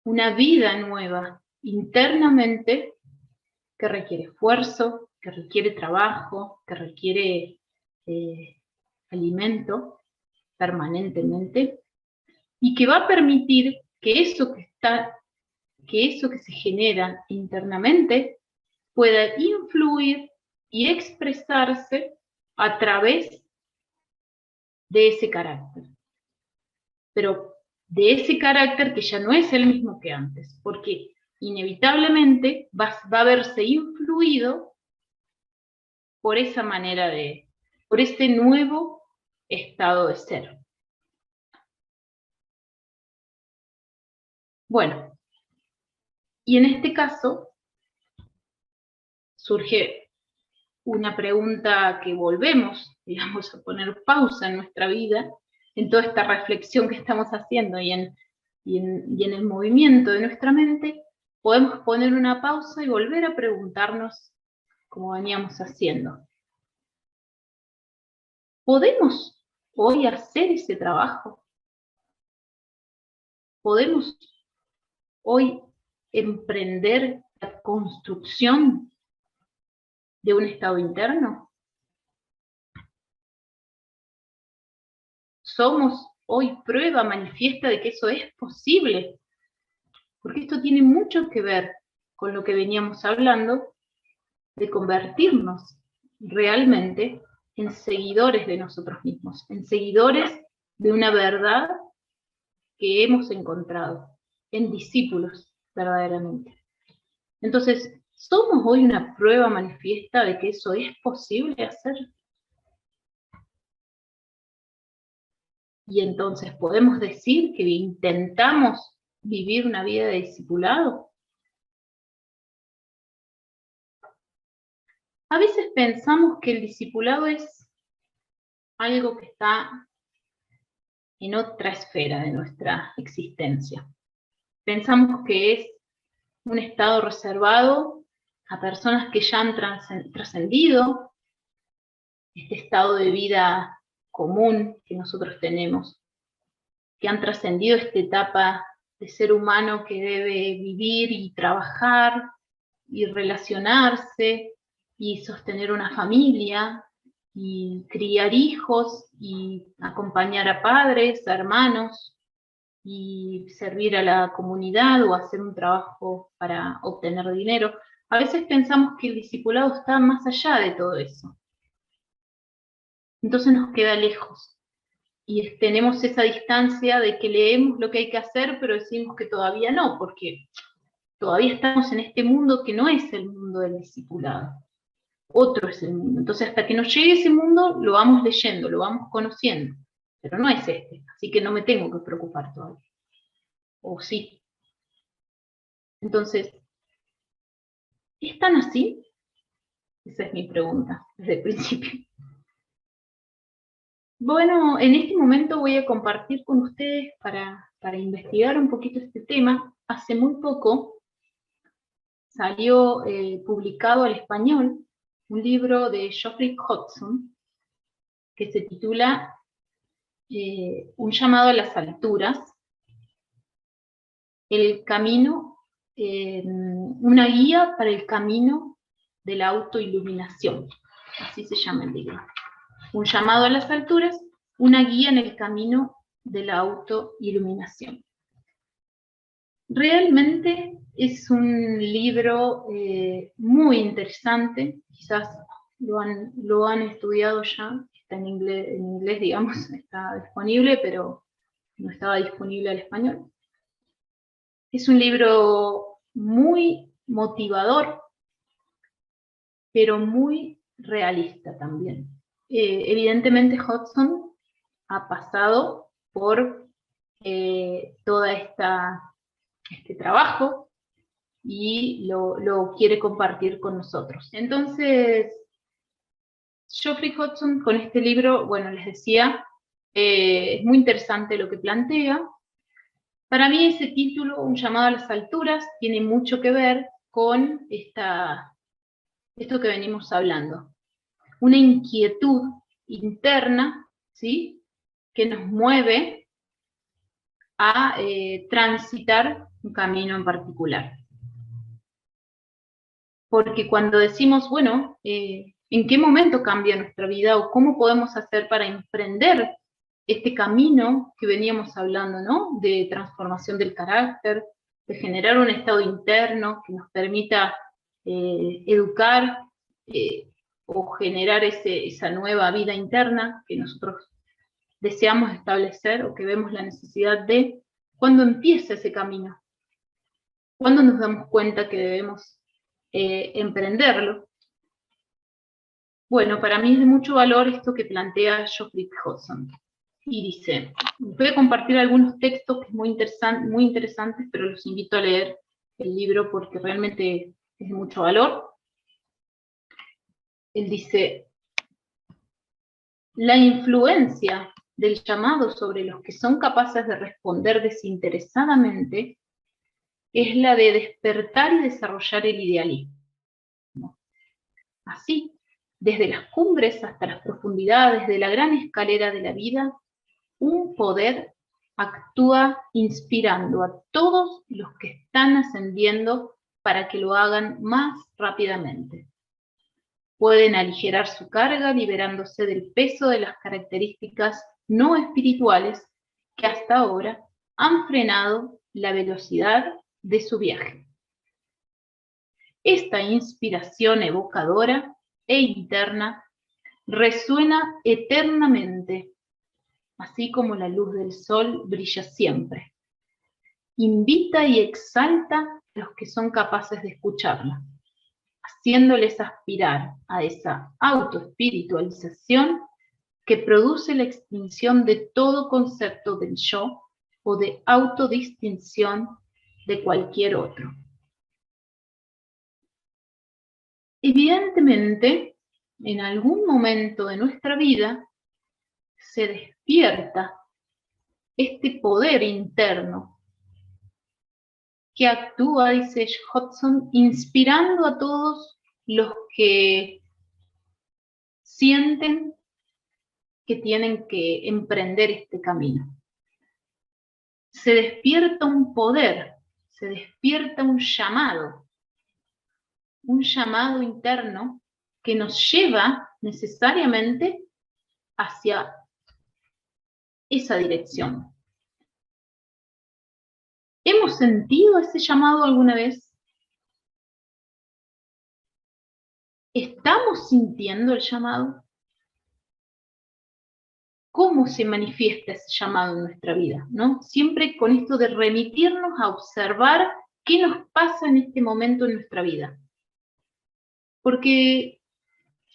una vida nueva internamente que requiere esfuerzo, que requiere trabajo, que requiere alimento permanentemente, y que va a permitir que eso que se genera internamente pueda influir y expresarse a través de ese carácter. Pero de ese carácter que ya no es el mismo que antes, porque inevitablemente va a verse influido por esa manera por este nuevo estado de ser. Bueno, y en este caso surge una pregunta que volvemos, digamos, a poner pausa en nuestra vida, en toda esta reflexión que estamos haciendo y en el movimiento de nuestra mente, podemos poner una pausa y volver a preguntarnos como veníamos haciendo. ¿Podemos hoy hacer ese trabajo? ¿Podemos hoy emprender la construcción de un estado interno? ¿Somos hoy prueba manifiesta de que eso es posible? Porque esto tiene mucho que ver con lo que veníamos hablando, de convertirnos realmente en seguidores de nosotros mismos, en seguidores de una verdad que hemos encontrado, en discípulos verdaderamente. Entonces, ¿somos hoy una prueba manifiesta de que eso es posible hacer? Y entonces, ¿podemos decir que intentamos vivir una vida de discipulado? A veces pensamos que el discipulado es algo que está en otra esfera de nuestra existencia. Pensamos que es un estado reservado a personas que ya han trascendido este estado de vida común que nosotros tenemos, que han trascendido esta etapa de ser humano que debe vivir y trabajar y relacionarse y sostener una familia y criar hijos y acompañar a padres, a hermanos y servir a la comunidad o hacer un trabajo para obtener dinero. A veces pensamos que el discipulado está más allá de todo eso. Entonces nos queda lejos. Y tenemos esa distancia de que leemos lo que hay que hacer, pero decimos que todavía no, porque todavía estamos en este mundo que no es el mundo del discipulado. Otro es el mundo. Entonces, hasta que nos llegue ese mundo, lo vamos leyendo, lo vamos conociendo. Pero no es este, así que no me tengo que preocupar todavía. ¿O sí? Entonces, ¿es tan así? Esa es mi pregunta desde el principio. Bueno, en este momento voy a compartir con ustedes para investigar un poquito este tema. Hace muy poco salió publicado al español un libro de Geoffrey Hodgson que se titula Un llamado a las alturas, el camino, una guía para el camino de la autoiluminación. Así se llama el libro. Un llamado a las alturas, una guía en el camino de la autoiluminación. Realmente es un libro muy interesante, quizás lo han estudiado ya, está en inglés, digamos, está disponible, pero no estaba disponible al español. Es un libro muy motivador, pero muy realista también. Evidentemente Hodgson ha pasado por todo este trabajo y lo quiere compartir con nosotros. Entonces, Geoffrey Hodgson con este libro, bueno, les decía, es muy interesante lo que plantea. Para mí ese título, Un llamado a las alturas, tiene mucho que ver con esto que venimos hablando. Una inquietud interna, ¿sí?, que nos mueve a transitar un camino en particular. Porque cuando decimos, bueno, ¿en qué momento cambia nuestra vida o cómo podemos hacer para emprender este camino que veníamos hablando, ¿no?, de transformación del carácter, de generar un estado interno que nos permita educar o generar esa nueva vida interna que nosotros deseamos establecer o que vemos la necesidad de? ¿Cuándo empieza ese camino? ¿Cuándo nos damos cuenta que debemos emprenderlo? Bueno, para mí es de mucho valor esto que plantea Geoffrey Hodgson. Y dice, voy a compartir algunos textos que es muy interesantes, pero los invito a leer el libro porque realmente es de mucho valor. Él dice, la influencia del llamado sobre los que son capaces de responder desinteresadamente es la de despertar y desarrollar el idealismo. Así, desde las cumbres hasta las profundidades de la gran escalera de la vida, un poder actúa inspirando a todos los que están ascendiendo para que lo hagan más rápidamente. Pueden aligerar su carga liberándose del peso de las características no espirituales que hasta ahora han frenado la velocidad de su viaje. Esta inspiración evocadora e interna resuena eternamente, así como la luz del sol brilla siempre. Invita y exalta a los que son capaces de escucharla, haciéndoles aspirar a esa autoespiritualización que produce la extinción de todo concepto del yo o de autodistinción de cualquier otro. Evidentemente, en algún momento de nuestra vida se despierta este poder interno que actúa, dice Hodgson, inspirando a todos los que sienten que tienen que emprender este camino. Se despierta un poder, se despierta un llamado interno que nos lleva necesariamente hacia esa dirección. ¿Hemos sentido ese llamado alguna vez? ¿Estamos sintiendo el llamado? ¿Cómo se manifiesta ese llamado en nuestra vida, ¿no? Siempre con esto de remitirnos a observar qué nos pasa en este momento en nuestra vida. Porque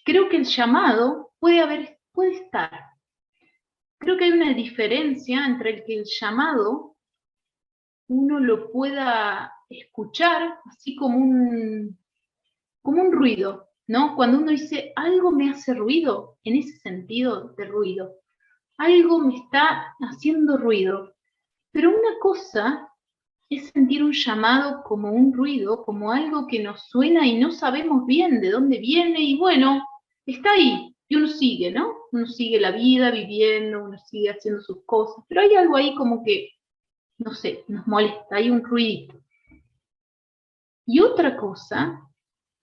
creo que el llamado puede estar. Creo que hay una diferencia entre el que el llamado uno lo pueda escuchar así como un ruido, ¿no? Cuando uno dice algo me hace ruido, en ese sentido de ruido. algo me está haciendo ruido. Pero una cosa es sentir un llamado como un ruido, como algo que nos suena y no sabemos bien de dónde viene, y bueno, está ahí, y uno sigue, ¿no? Uno sigue la vida viviendo, uno sigue haciendo sus cosas, pero hay algo ahí como que, no sé, nos molesta, hay un ruidito. Y otra cosa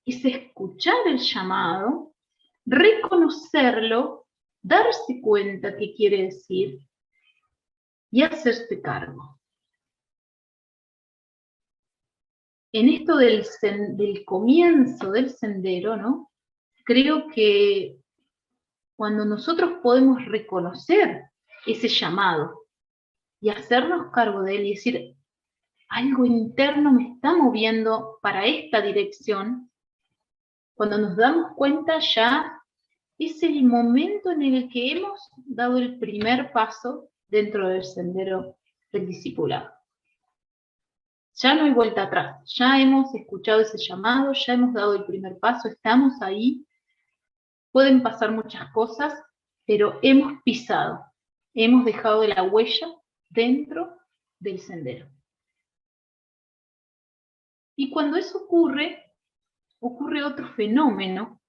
es escuchar el llamado, reconocerlo, darse cuenta qué quiere decir y hacerse cargo. En esto del comienzo del sendero, ¿no? Creo que cuando nosotros podemos reconocer ese llamado y hacernos cargo de él y decir, algo interno me está moviendo para esta dirección, cuando nos damos cuenta ya es el momento en el que hemos dado el primer paso dentro del sendero del discipulado. Ya no hay vuelta atrás, ya hemos escuchado ese llamado, ya hemos dado el primer paso, estamos ahí. Pueden pasar muchas cosas, pero hemos pisado, hemos dejado la huella dentro del sendero. Y cuando eso ocurre, ocurre otro fenómeno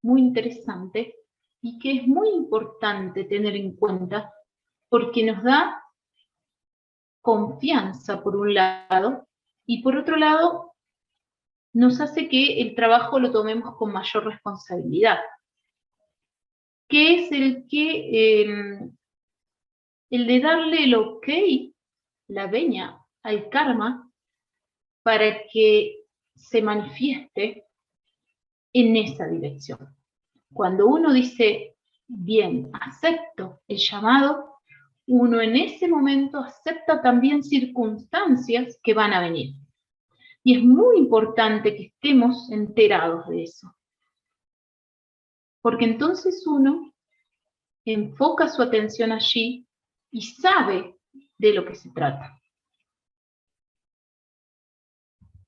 muy interesante y que es muy importante tener en cuenta porque nos da confianza por un lado y por otro lado nos hace que el trabajo lo tomemos con mayor responsabilidad, que es el de darle el ok, la veña al karma para que se manifieste en esa dirección. Cuando uno dice, bien, acepto el llamado, uno en ese momento acepta también circunstancias que van a venir. Y es muy importante que estemos enterados de eso. Porque entonces uno enfoca su atención allí y sabe de lo que se trata.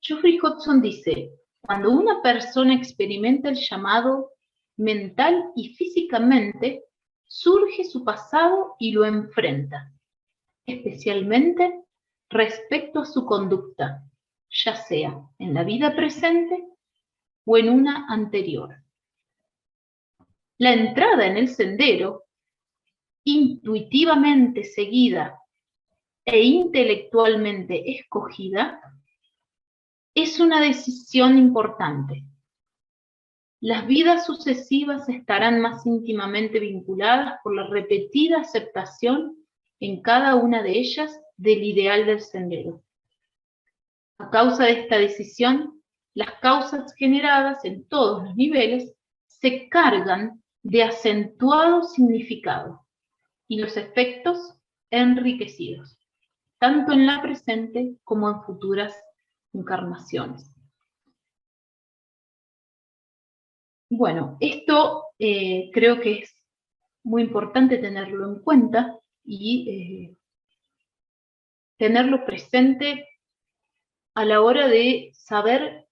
Geoffrey Hodgson dice, cuando una persona experimenta el llamado mental y físicamente, surge su pasado y lo enfrenta, especialmente respecto a su conducta, ya sea en la vida presente o en una anterior. La entrada en el sendero, intuitivamente seguida e intelectualmente escogida, es una decisión importante. Las vidas sucesivas estarán más íntimamente vinculadas por la repetida aceptación en cada una de ellas del ideal del sendero. A causa de esta decisión, las causas generadas en todos los niveles se cargan de acentuado significado y los efectos enriquecidos, tanto en la presente como en futuras encarnaciones. Bueno, esto creo que es muy importante tenerlo en cuenta y tenerlo presente a la hora de saber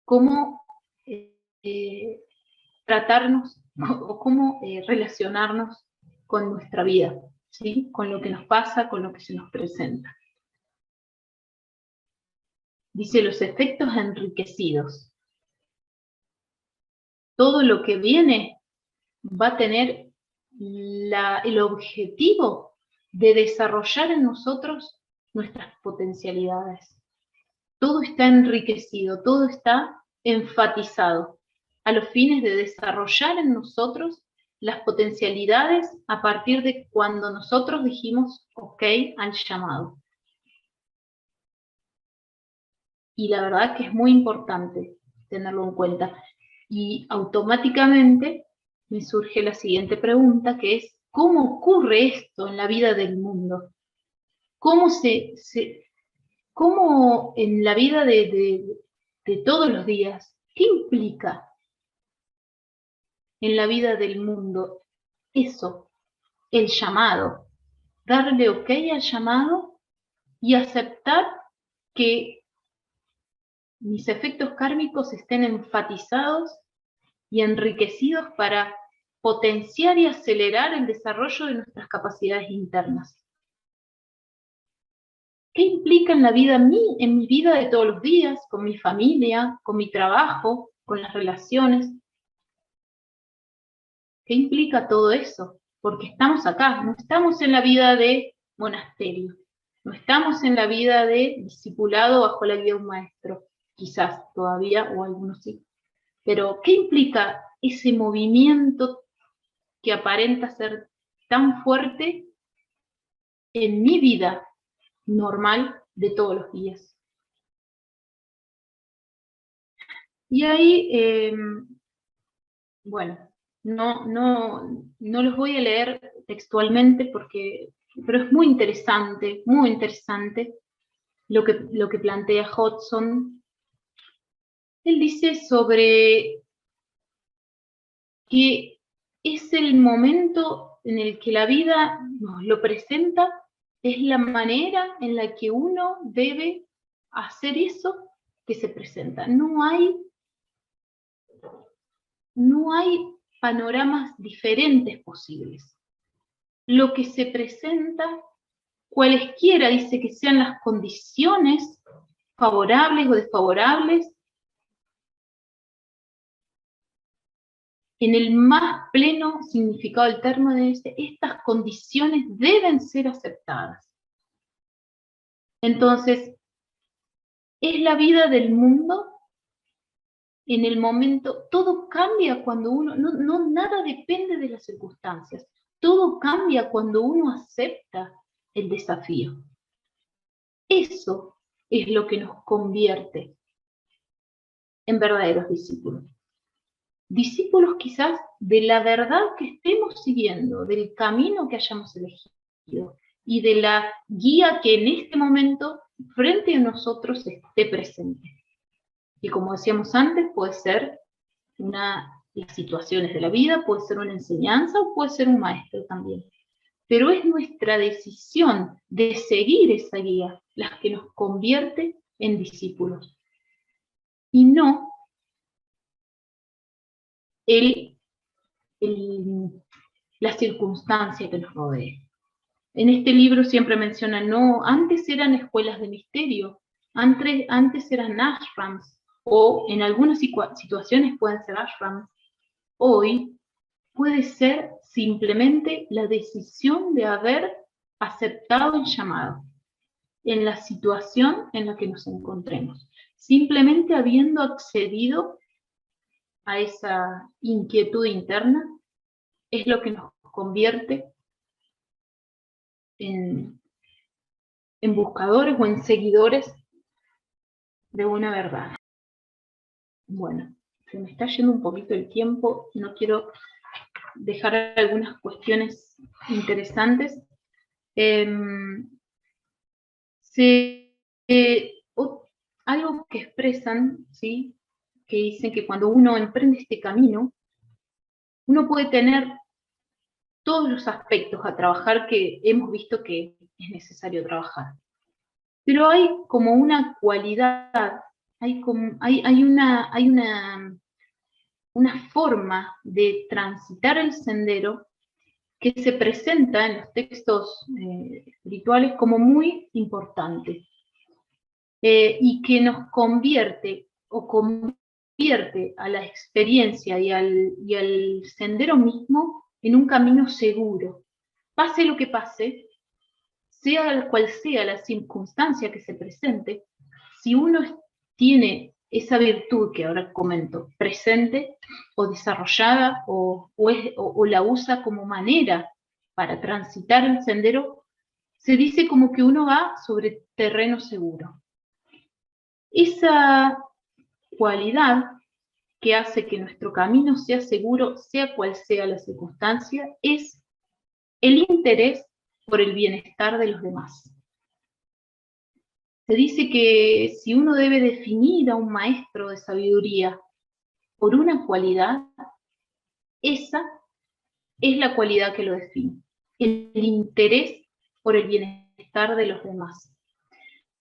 cómo tratarnos o cómo relacionarnos con nuestra vida, ¿sí? Con lo que nos pasa, con lo que se nos presenta. Dice los efectos enriquecidos. Todo lo que viene va a tener el objetivo de desarrollar en nosotros nuestras potencialidades. Todo está enriquecido, todo está enfatizado a los fines de desarrollar en nosotros las potencialidades a partir de cuando nosotros dijimos ok al llamado. Y la verdad que es muy importante tenerlo en cuenta. Y automáticamente me surge la siguiente pregunta, que es, ¿cómo ocurre esto en la vida del mundo? ¿Cómo en la vida de todos los días, qué implica en la vida del mundo eso, el llamado? Darle ok al llamado y aceptar que mis efectos kármicos estén enfatizados y enriquecidos para potenciar y acelerar el desarrollo de nuestras capacidades internas. ¿Qué implica en la vida en mi vida de todos los días, con mi familia, con mi trabajo, con las relaciones? ¿Qué implica todo eso? Porque estamos acá, no estamos en la vida de monasterio, no estamos en la vida de discipulado bajo la guía de un maestro, quizás todavía, o algunos sí. Pero, ¿qué implica ese movimiento que aparenta ser tan fuerte en mi vida normal de todos los días? Y ahí, bueno, no los voy a leer textualmente pero es muy interesante lo que plantea Hodgson. Él dice sobre que es el momento en el que la vida nos lo presenta, es la manera en la que uno debe hacer eso que se presenta. No hay panoramas diferentes posibles. Lo que se presenta, cualesquiera, dice, que sean las condiciones favorables o desfavorables, en el más pleno significado del término, estas condiciones deben ser aceptadas. Entonces, es la vida del mundo en el momento, todo cambia cuando uno, nada depende de las circunstancias, todo cambia cuando uno acepta el desafío. Eso es lo que nos convierte en verdaderos discípulos. Discípulos quizás de la verdad que estemos siguiendo, del camino que hayamos elegido y de la guía que en este momento frente a nosotros esté presente. Y como decíamos antes, puede ser las situaciones de la vida, puede ser una enseñanza o puede ser un maestro también. Pero es nuestra decisión de seguir esa guía la que nos convierte en discípulos. Y no la circunstancia que nos rodee. En este libro siempre menciona, no, antes eran escuelas de misterio, antes eran ashrams, o en algunas situaciones pueden ser ashrams. Hoy puede ser simplemente la decisión de haber aceptado el llamado en la situación en la que nos encontremos, simplemente habiendo accedido a esa inquietud interna, es lo que nos convierte en buscadores o en seguidores de una verdad. Bueno, se me está yendo un poquito el tiempo, no quiero dejar algunas cuestiones interesantes. Algo que expresan, ¿sí?, que dicen que cuando uno emprende este camino, uno puede tener todos los aspectos a trabajar que hemos visto que es necesario trabajar. Pero hay como una cualidad, hay una forma de transitar el sendero que se presenta en los textos espirituales como muy importante y que nos convierte a la experiencia y al sendero mismo en un camino seguro. Pase lo que pase, sea cual sea la circunstancia que se presente, si uno tiene esa virtud que ahora comento, presente o desarrollada o la usa como manera para transitar el sendero, se dice como que uno va sobre terreno seguro. Esa cualidad que hace que nuestro camino sea seguro, sea cual sea la circunstancia, es el interés por el bienestar de los demás. Se dice que si uno debe definir a un maestro de sabiduría por una cualidad, esa es la cualidad que lo define, el interés por el bienestar de los demás.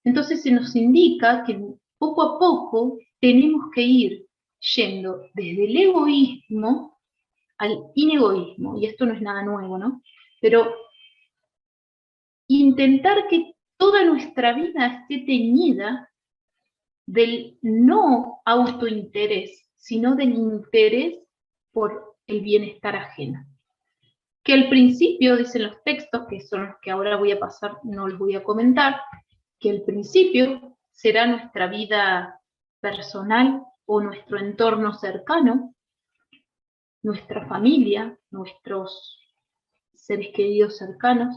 Entonces se nos indica que poco a poco tenemos que ir yendo desde el egoísmo al inegoísmo, y esto no es nada nuevo, ¿no? Pero intentar que toda nuestra vida esté teñida del no autointerés, sino del interés por el bienestar ajeno. Que al principio, dicen los textos, que son los que ahora voy a pasar, no los voy a comentar, que al principio será nuestra vida personal o nuestro entorno cercano, nuestra familia, nuestros seres queridos cercanos,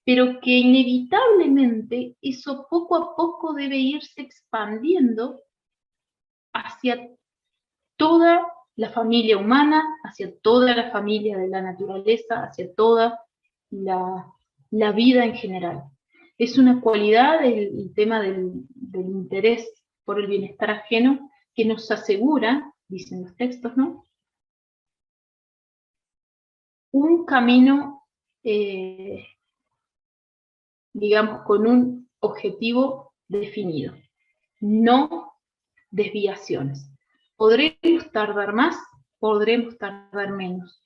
pero que inevitablemente eso poco a poco debe irse expandiendo hacia toda la familia humana, hacia toda la familia de la naturaleza, hacia toda la vida en general. Es una cualidad el tema del interés por el bienestar ajeno que nos asegura, dicen los textos, ¿no?, un camino, digamos, con un objetivo definido, no desviaciones. Podremos tardar más, podremos tardar menos,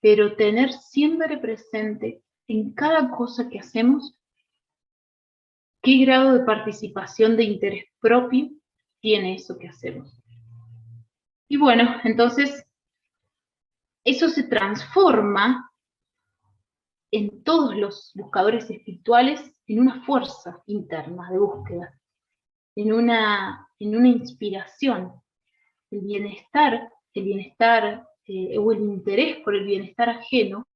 pero tener siempre presente en cada cosa que hacemos qué grado de participación de interés propio tiene eso que hacemos. Y bueno, entonces, eso se transforma en todos los buscadores espirituales en una fuerza interna de búsqueda, en una inspiración. El bienestar o el interés por el bienestar ajeno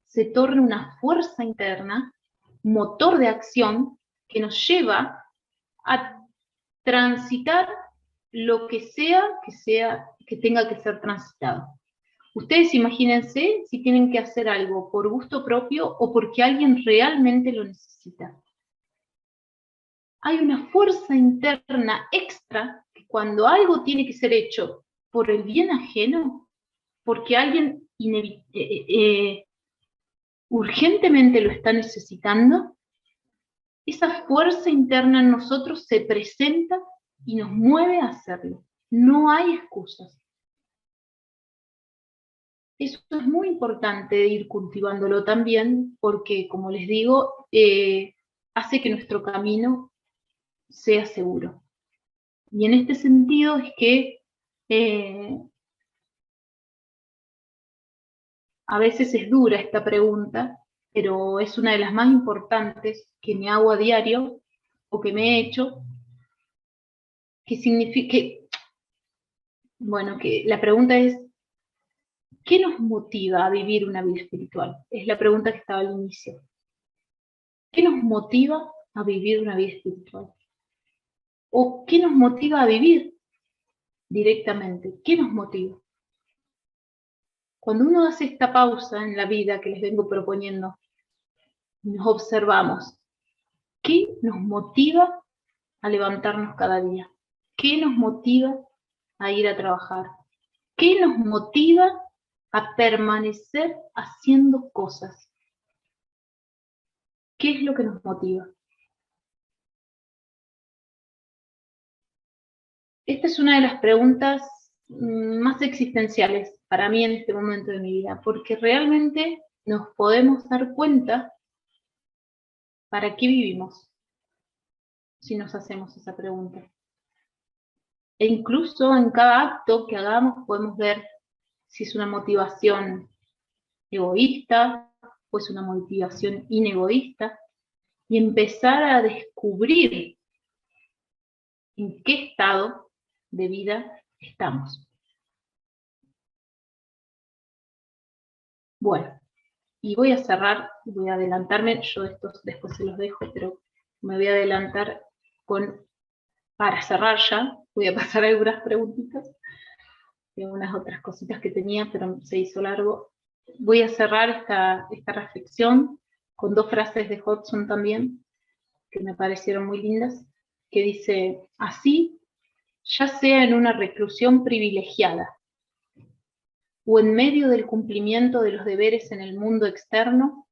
se torna una fuerza interna, motor de acción que nos lleva a transitar lo que tenga que ser transitado. Ustedes imagínense si tienen que hacer algo por gusto propio o porque alguien realmente lo necesita. Hay una fuerza interna extra que cuando algo tiene que ser hecho por el bien ajeno, porque alguien urgentemente lo está necesitando, esa fuerza interna en nosotros se presenta y nos mueve a hacerlo. No hay excusas. Eso es muy importante de ir cultivándolo también, porque, como les digo, hace que nuestro camino sea seguro. Y en este sentido es que a veces es dura esta pregunta, pero es una de las más importantes que me hago a diario, o que me he hecho, que significa, bueno, que la pregunta es, ¿qué nos motiva a vivir una vida espiritual? Es la pregunta que estaba al inicio. ¿Qué nos motiva a vivir una vida espiritual? ¿O qué nos motiva a vivir directamente? ¿Qué nos motiva? Cuando uno hace esta pausa en la vida que les vengo proponiendo, nos observamos, ¿qué nos motiva a levantarnos cada día? ¿Qué nos motiva a ir a trabajar? ¿Qué nos motiva a permanecer haciendo cosas? ¿Qué es lo que nos motiva? Esta es una de las preguntas más existenciales para mí en este momento de mi vida, porque realmente nos podemos dar cuenta para qué vivimos si nos hacemos esa pregunta. E incluso en cada acto que hagamos podemos ver si es una motivación egoísta o es una motivación inegoísta, y empezar a descubrir en qué estado de vida estamos. Bueno, y voy a cerrar, voy a adelantarme, yo estos después se los dejo, pero me voy a adelantar para cerrar ya, voy a pasar algunas preguntitas, y unas otras cositas que tenía, pero se hizo largo. Voy a cerrar esta reflexión con dos frases de Hodgson también, que me parecieron muy lindas, que dice, así, ya sea en una reclusión privilegiada, o en medio del cumplimiento de los deberes en el mundo externo,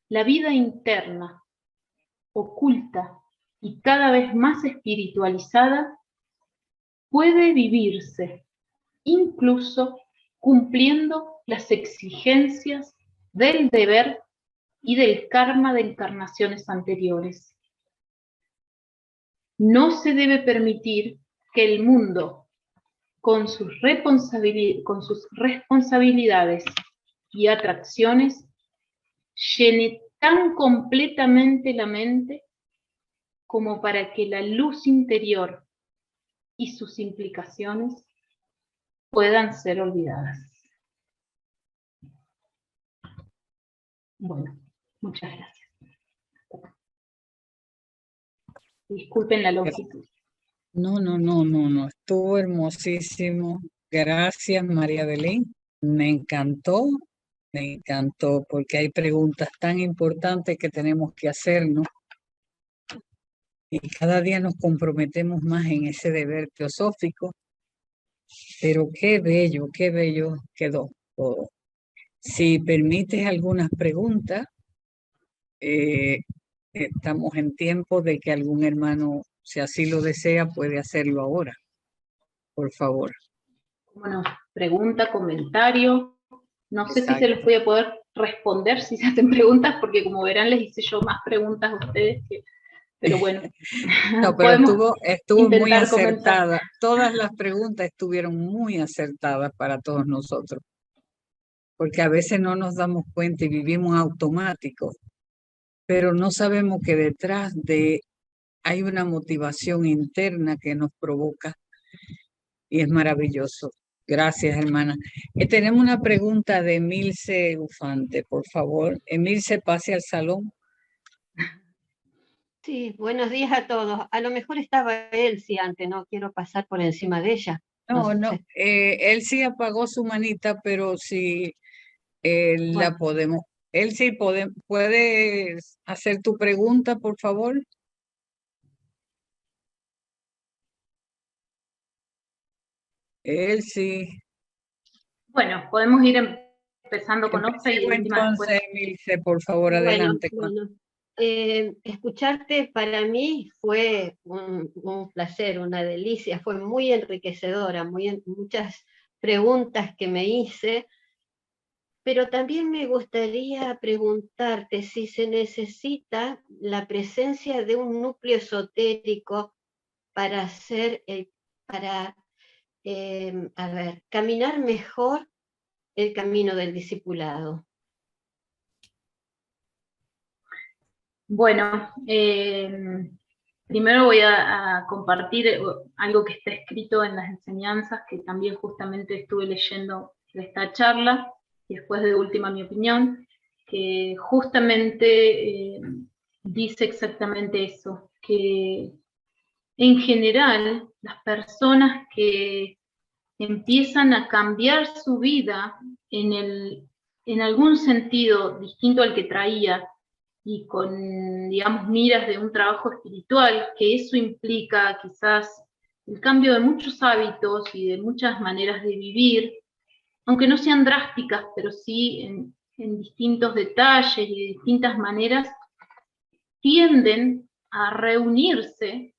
la vida interna, oculta y cada vez más espiritualizada, puede vivirse incluso cumpliendo las exigencias del deber y del karma de encarnaciones anteriores. No se debe permitir que el mundo, con sus responsabilidades y atracciones, llene tan completamente la mente como para que la luz interior y sus implicaciones puedan ser olvidadas. Bueno, muchas gracias. Disculpen la longitud. No, estuvo hermosísimo. Gracias, María Belén. Me encantó, porque hay preguntas tan importantes que tenemos que hacernos. Y cada día nos comprometemos más en ese deber teosófico. Pero qué bello quedó todo. Si permites algunas preguntas, estamos en tiempo de que algún hermano, si así lo desea, puede hacerlo ahora. Por favor. Bueno, pregunta, comentario. No sé si se Exacto. los voy a poder responder si se hacen preguntas, porque como verán les hice yo más preguntas a ustedes pero bueno. No, pero estuvo muy intentar acertada. comentar. Todas las preguntas estuvieron muy acertadas para todos nosotros. Porque a veces no nos damos cuenta y vivimos automático, pero no sabemos que detrás hay una motivación interna que nos provoca y es maravilloso. Gracias, hermana. Tenemos una pregunta de Emilce Ufante, por favor. Emilce, pase al salón. Sí, buenos días a todos. A lo mejor estaba Elsie antes, no quiero pasar por encima de ella. No, sé. él sí apagó su manita, pero sí la Bueno, podemos. Él sí puede hacer tu pregunta, por favor. Él sí. Bueno, podemos ir empezando con Oxa y Empecemos última después. entonces, Emilce, por favor, bueno, adelante. bueno. Escucharte para mí fue un placer, una delicia, fue muy enriquecedora, muchas preguntas que me hice, pero también me gustaría preguntarte si se necesita la presencia de un núcleo esotérico para caminar mejor el camino del discipulado. Bueno, primero voy a compartir algo que está escrito en las enseñanzas, que también justamente estuve leyendo de esta charla, y después de última mi opinión, que justamente dice exactamente eso, que en general las personas que empiezan a cambiar su vida en algún sentido distinto al que traía, y con, digamos, miras de un trabajo espiritual, que eso implica quizás el cambio de muchos hábitos y de muchas maneras de vivir, aunque no sean drásticas, pero sí en distintos detalles y de distintas maneras, tienden a reunirse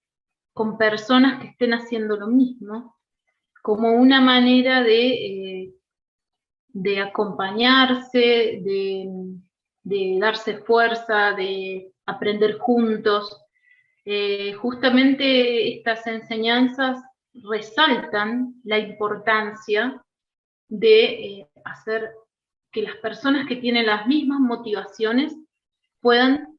con personas que estén haciendo lo mismo, como una manera de acompañarse, de darse fuerza, de aprender juntos. Justamente estas enseñanzas resaltan la importancia de hacer que las personas que tienen las mismas motivaciones puedan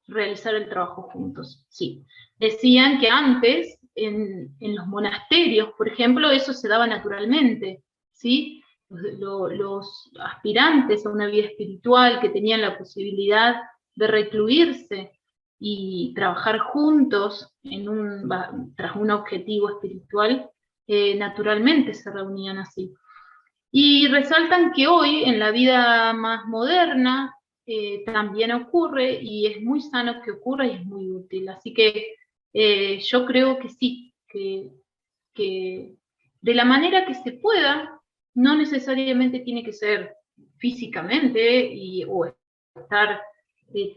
realizar el trabajo juntos. Sí. Decían que antes, en los monasterios, por ejemplo, eso se daba naturalmente, ¿sí? Los aspirantes a una vida espiritual que tenían la posibilidad de recluirse y trabajar juntos tras un objetivo espiritual, naturalmente se reunían así. Y resaltan que hoy, en la vida más moderna, también ocurre, y es muy sano que ocurra y es muy útil. Así que yo creo que sí, que de la manera que se pueda, no necesariamente tiene que ser físicamente o estar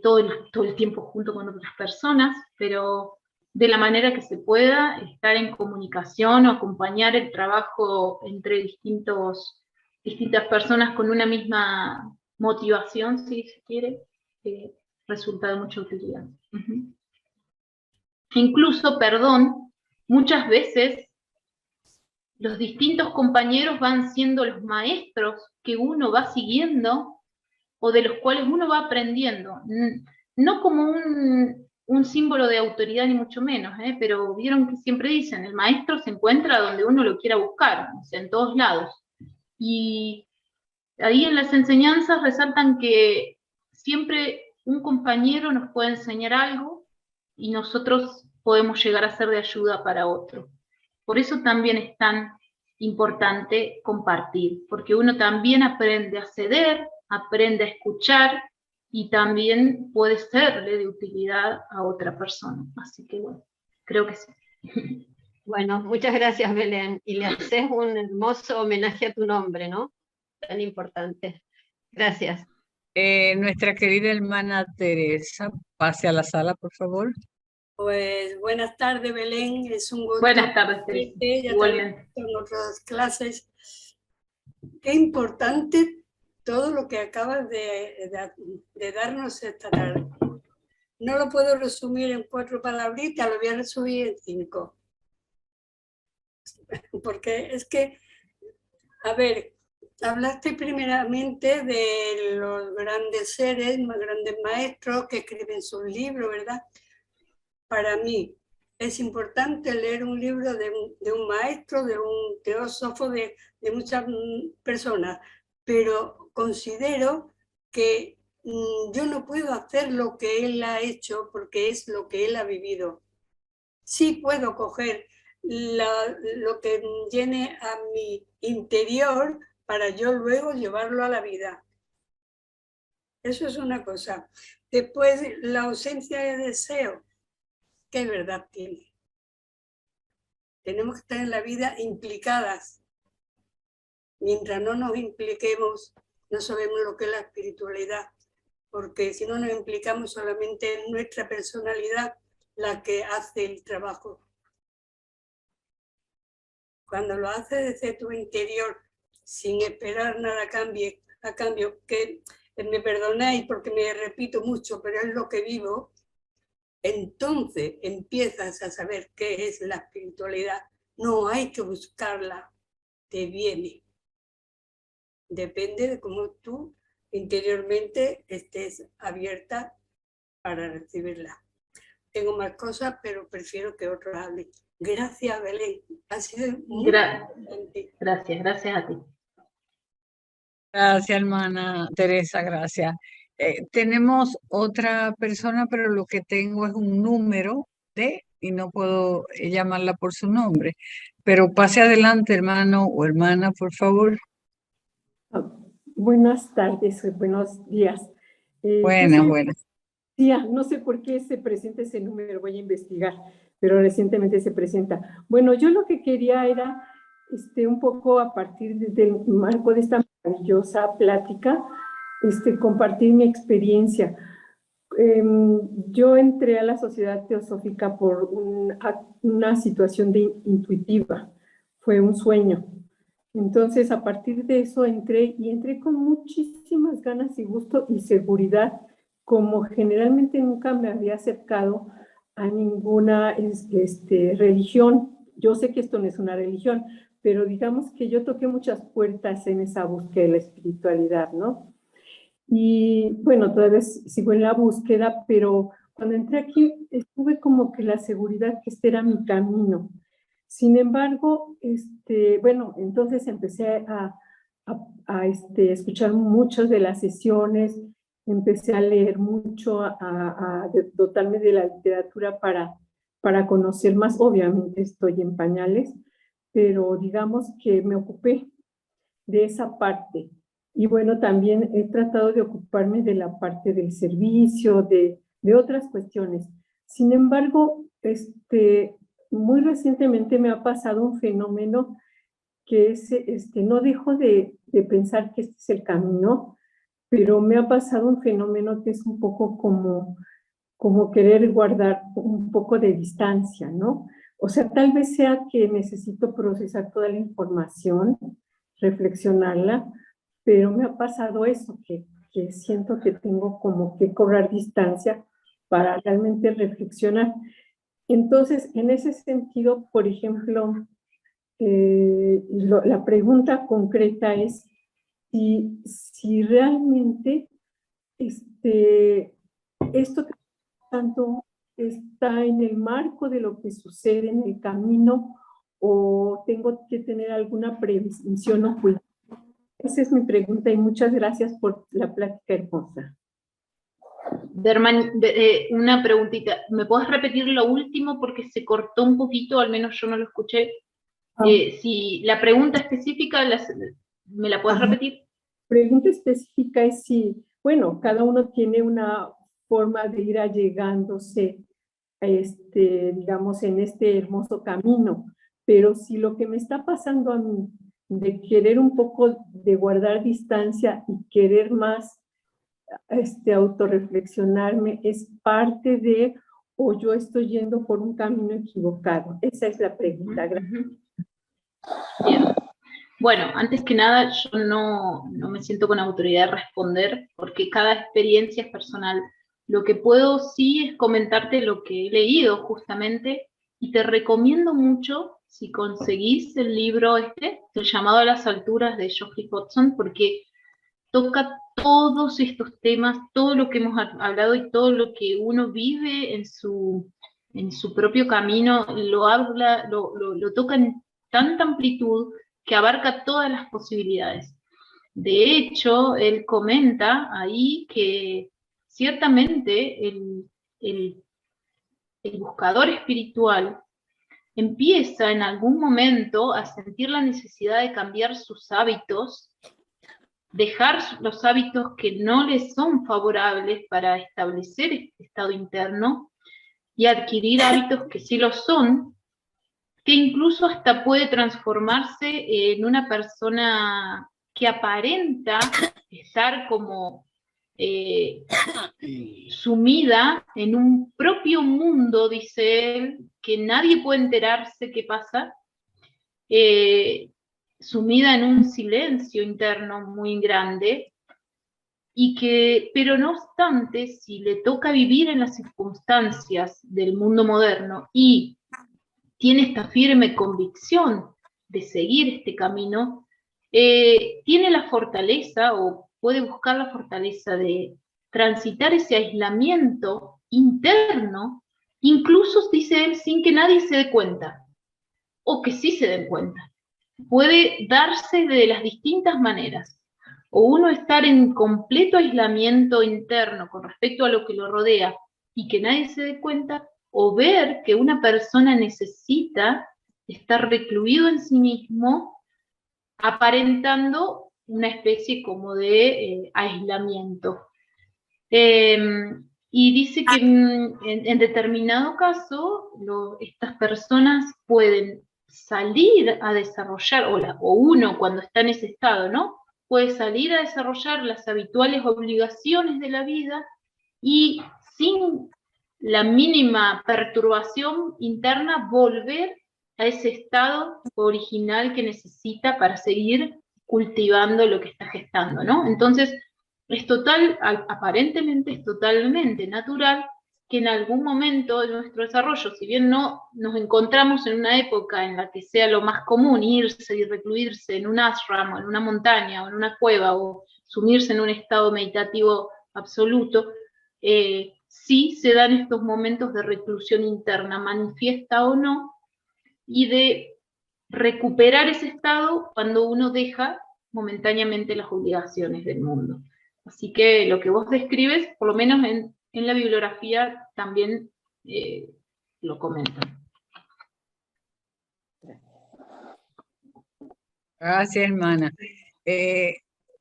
todo el tiempo junto con otras personas, pero de la manera que se pueda, estar en comunicación o acompañar el trabajo entre distintas personas con una misma motivación, si se quiere, resulta de mucha utilidad. Incluso, perdón, muchas veces los distintos compañeros van siendo los maestros que uno va siguiendo o de los cuales uno va aprendiendo. No como un símbolo de autoridad ni mucho menos, pero vieron que siempre dicen, el maestro se encuentra donde uno lo quiera buscar, o sea, en todos lados. Y ahí en las enseñanzas resaltan que siempre un compañero nos puede enseñar algo y nosotros podemos llegar a ser de ayuda para otro. Por eso también es tan importante compartir, porque uno también aprende a ceder, aprende a escuchar y también puede serle de utilidad a otra persona. Así que bueno, creo que sí. Bueno, muchas gracias, Belén. Y le haces un hermoso homenaje a tu nombre, ¿no? Tan importante. Gracias. Nuestra querida hermana Teresa, pase a la sala, por favor. Pues buenas tardes, Belén. Es un gusto. Buenas tardes, Teresa. Igualmente. En otras clases. Qué importante todo lo que acabas de darnos esta tarde. No lo puedo resumir en 4 palabritas, lo voy a resumir en 5. Porque es que, a ver, hablaste primeramente de los grandes seres, los grandes maestros que escriben sus libros, ¿verdad? Para mí es importante leer un libro de un maestro, de un teósofo, de muchas personas, pero considero que yo no puedo hacer lo que él ha hecho porque es lo que él ha vivido. Sí puedo coger lo que llene a mi interior para yo luego llevarlo a la vida. Eso es una cosa. Después, la ausencia de deseo. ¿Qué verdad tiene? Tenemos que estar en la vida implicadas. Mientras no nos impliquemos, no sabemos lo que es la espiritualidad, porque si no nos implicamos solamente en nuestra personalidad, la que hace el trabajo. Cuando lo haces desde tu interior, sin esperar nada a cambio, que me perdonáis porque me repito mucho, pero es lo que vivo, entonces empiezas a saber qué es la espiritualidad. No hay que buscarla, te viene. Depende de cómo tú interiormente estés abierta para recibirla. Tengo más cosas, pero prefiero que otros hablen. Gracias, Belén. Ha sido muy importante. Gracias a ti. Gracias, hermana Teresa, gracias. Tenemos otra persona, pero lo que tengo es un número y no puedo llamarla por su nombre. Pero pase adelante, hermano o hermana, por favor. Buenas tardes, buenos días. Buenas. No sé por qué se presenta ese número, voy a investigar, pero recientemente se presenta. Bueno, yo lo que quería era un poco a partir del marco de esta maravillosa plática, compartir mi experiencia. Yo entré a la Sociedad Teosófica por una situación intuitiva, fue un sueño. Entonces, a partir de eso entré con muchísimas ganas y gusto y seguridad, como generalmente nunca me había acercado a ninguna religión. Yo sé que esto no es una religión, pero digamos que yo toqué muchas puertas en esa búsqueda de la espiritualidad, ¿no? Y bueno, todavía sigo en la búsqueda, pero cuando entré aquí estuve como que la seguridad que este era mi camino. Sin embargo, bueno, entonces empecé a escuchar muchas de las sesiones, empecé a leer mucho, a dotarme de la literatura para conocer más. Obviamente estoy en pañales, pero digamos que me ocupé de esa parte. Y bueno, también he tratado de ocuparme de la parte del servicio, de otras cuestiones. Sin embargo, muy recientemente me ha pasado un fenómeno que es, no dejo de pensar que este es el camino, pero me ha pasado un fenómeno que es un poco como como querer guardar un poco de distancia, ¿no? O sea, tal vez sea que necesito procesar toda la información, reflexionarla, pero me ha pasado eso, que siento que tengo como que cobrar distancia para realmente reflexionar. Entonces, en ese sentido, por ejemplo, la pregunta concreta es si realmente esto que tanto está en el marco de lo que sucede en el camino o tengo que tener alguna previsión o cuidado. Esa es mi pregunta y muchas gracias por la plática hermosa. Una preguntita, ¿me puedes repetir lo último porque se cortó un poquito, al menos yo no lo escuché? Si la pregunta específica, ¿me la puedes repetir? Pregunta específica es si, bueno, cada uno tiene una forma de ir allegándose, digamos, en este hermoso camino, pero si lo que me está pasando a mí, de querer un poco de guardar distancia y querer más autorreflexionarme, es parte de, o yo estoy yendo por un camino equivocado. Esa es la pregunta. Gracias. Bien. Bueno, antes que nada, yo no me siento con autoridad de responder, porque cada experiencia es personal. Lo que puedo sí es comentarte lo que he leído justamente, y te recomiendo mucho, si conseguís el libro El llamado a las alturas de Geoffrey Hodgson, porque toca todos estos temas, todo lo que hemos hablado y todo lo que uno vive en su propio camino, lo habla, lo toca en tanta amplitud que abarca todas las posibilidades. De hecho, él comenta ahí que ciertamente el buscador espiritual empieza en algún momento a sentir la necesidad de cambiar sus hábitos, dejar los hábitos que no les son favorables para establecer este estado interno y adquirir hábitos que sí lo son, que incluso hasta puede transformarse en una persona que aparenta estar como sumida en un propio mundo, dice él, que nadie puede enterarse qué pasa, sumida en un silencio interno muy grande, pero no obstante, si le toca vivir en las circunstancias del mundo moderno y tiene esta firme convicción de seguir este camino, tiene la fortaleza o puede buscar la fortaleza de transitar ese aislamiento interno, incluso, dice él, sin que nadie se dé cuenta, o que sí se den cuenta. Puede darse de las distintas maneras, o uno estar en completo aislamiento interno con respecto a lo que lo rodea y que nadie se dé cuenta, o ver que una persona necesita estar recluido en sí mismo, aparentando una especie como de aislamiento. Y dice que en determinado caso, estas personas pueden salir a desarrollar, o uno cuando está en ese estado, ¿no? Puede salir a desarrollar las habituales obligaciones de la vida y sin la mínima perturbación interna volver a ese estado original que necesita para seguir cultivando lo que está gestando, ¿no? Entonces, aparentemente es totalmente natural que en algún momento de nuestro desarrollo, si bien no nos encontramos en una época en la que sea lo más común irse y recluirse en un ashram, o en una montaña, o en una cueva, o sumirse en un estado meditativo absoluto, sí se dan estos momentos de reclusión interna, manifiesta o no, y de recuperar ese estado cuando uno deja momentáneamente las obligaciones del mundo. Así que lo que vos describes, por lo menos en la bibliografía, también lo comentan. Gracias, hermana.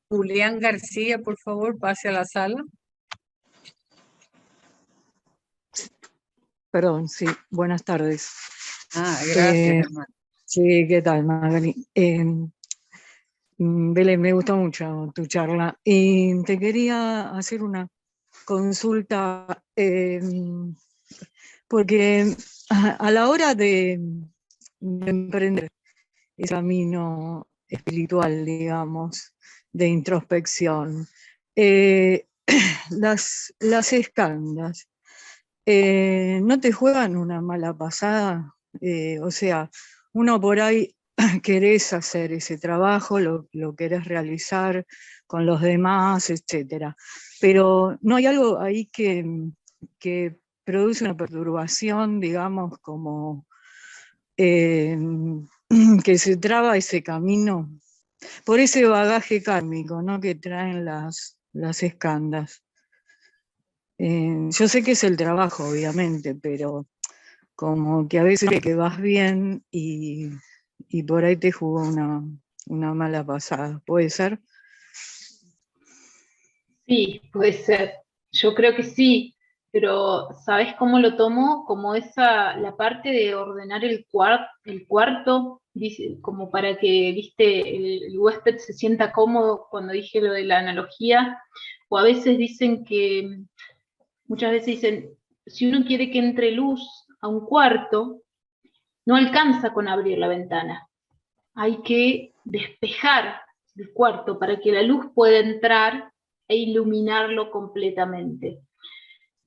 Julián García, por favor, pase a la sala. Perdón, sí, buenas tardes. Gracias, hermana. Sí, ¿qué tal, Magali? Belén, me gustó mucho tu charla. Y te quería hacer una consulta, porque a la hora de emprender ese camino espiritual, digamos, de introspección, las escandas, ¿no te juegan una mala pasada? O sea, uno por ahí querés hacer ese trabajo, lo querés realizar con los demás, etcétera. Pero no hay algo ahí que produce una perturbación, digamos, como que se traba ese camino por ese bagaje kármico, ¿no?, que traen las escandas. Yo sé que es el trabajo, obviamente, pero como que a veces que vas bien y por ahí te jugó una mala pasada. ¿Puede ser? Sí, puede ser. Yo creo que sí, pero ¿sabes cómo lo tomo? Como la parte de ordenar el cuarto, dice, como para que, viste, el huésped se sienta cómodo cuando dije lo de la analogía, o a veces dicen que, muchas veces dicen, si uno quiere que entre luz a un cuarto, no alcanza con abrir la ventana. Hay que despejar el cuarto para que la luz pueda entrar e iluminarlo completamente.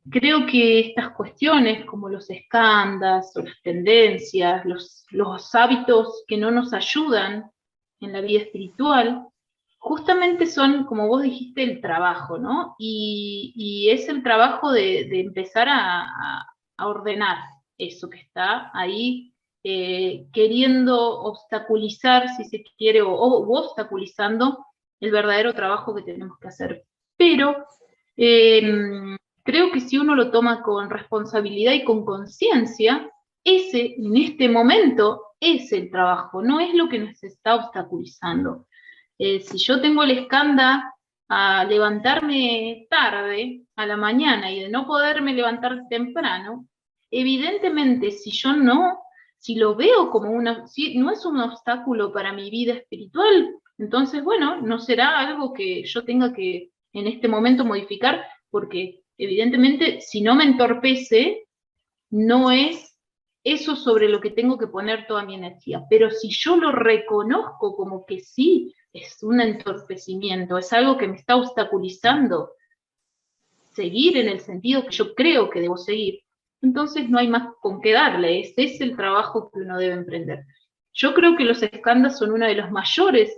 Creo que estas cuestiones, como los escandas o las tendencias, los hábitos que no nos ayudan en la vida espiritual, justamente son, como vos dijiste, el trabajo, ¿no? Y es el trabajo de empezar a ordenar eso que está ahí, queriendo obstaculizar, si se quiere, o obstaculizando el verdadero trabajo que tenemos que hacer. Pero creo que si uno lo toma con responsabilidad y con conciencia, ese, en este momento, es el trabajo, no es lo que nos está obstaculizando. Si yo tengo el escanda a levantarme tarde, a la mañana, y de no poderme levantar temprano, evidentemente si lo veo como si no es un obstáculo para mi vida espiritual, entonces, bueno, no será algo que yo tenga que en este momento modificar, porque evidentemente si no me entorpece, no es eso sobre lo que tengo que poner toda mi energía. Pero si yo lo reconozco como que sí, es un entorpecimiento, es algo que me está obstaculizando seguir en el sentido que yo creo que debo seguir, entonces no hay más con qué darle. Ese es el trabajo que uno debe emprender. Yo creo que los escandas son uno de los mayores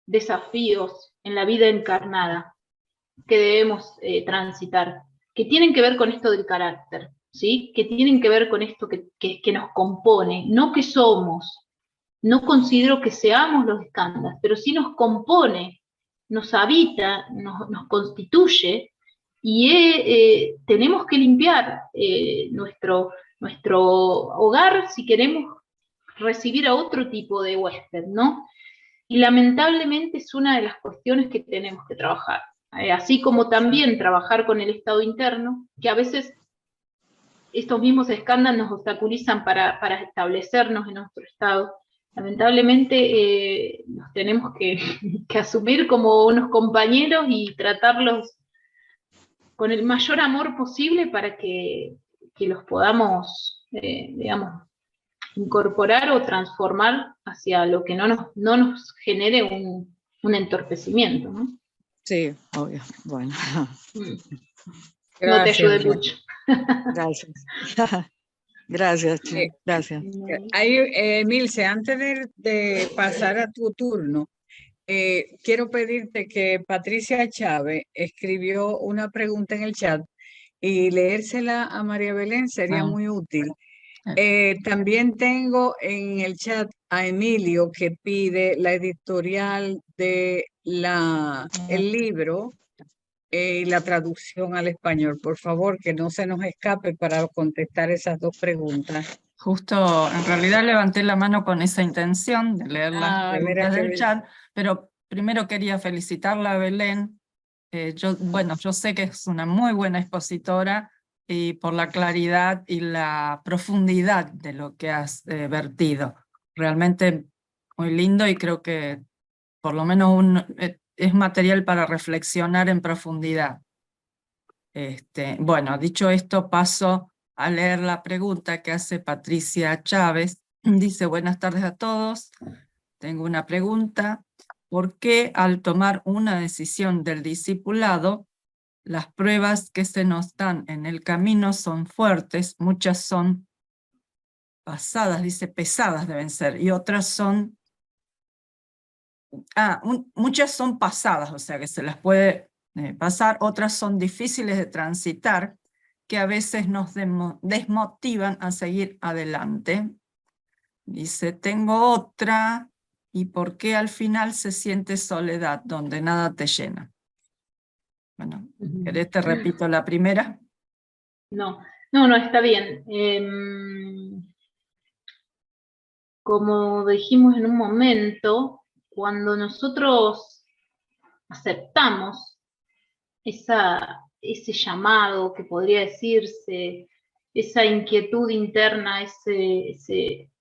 desafíos en la vida encarnada que debemos transitar, que tienen que ver con esto del carácter, ¿sí? Que tienen que ver con esto que nos compone, no que somos. No considero que seamos los escandas, pero sí nos compone, nos habita, nos constituye, y tenemos que limpiar nuestro hogar si queremos recibir a otro tipo de huésped, ¿no? Y lamentablemente es una de las cuestiones que tenemos que trabajar. Así como también trabajar con el estado interno, que a veces estos mismos escándalos nos obstaculizan para establecernos en nuestro estado. Lamentablemente nos tenemos que asumir como unos compañeros y tratarlos con el mayor amor posible para que los podamos, digamos, incorporar o transformar hacia lo que no nos genere un entorpecimiento, ¿no? Sí, obvio. Bueno. No te ayude mucho. Gracias. Gracias, Che. Gracias. Milce, antes de pasar a tu turno, quiero pedirte que Patricia Chávez escribió una pregunta en el chat y leérsela a María Belén sería muy útil. También tengo en el chat a Emilio que pide la editorial de el libro y la traducción al español. Por favor, que no se nos escape para contestar esas dos preguntas. Justo, en realidad levanté la mano con esa intención de leer las preguntas del chat, pero primero quería felicitarla a Belén. Yo sé que es una muy buena expositora y por la claridad y la profundidad de lo que has vertido. Realmente muy lindo y creo que por lo menos es material para reflexionar en profundidad. Bueno, dicho esto, paso a leer la pregunta que hace Patricia Chávez. Dice, buenas tardes a todos. Tengo una pregunta. ¿Por qué al tomar una decisión del discipulado, las pruebas que se nos dan en el camino son fuertes, muchas son pasadas, dice pesadas deben ser, y otras son, muchas son pasadas, o sea que se las puede pasar, otras son difíciles de transitar, que a veces nos desmotivan a seguir adelante? Dice, tengo otra, ¿y por qué al final se siente soledad, donde nada te llena? Bueno, ¿querés te repito la primera? No, está bien. Como dijimos en un momento, cuando nosotros aceptamos ese llamado, que podría decirse, esa inquietud interna, esa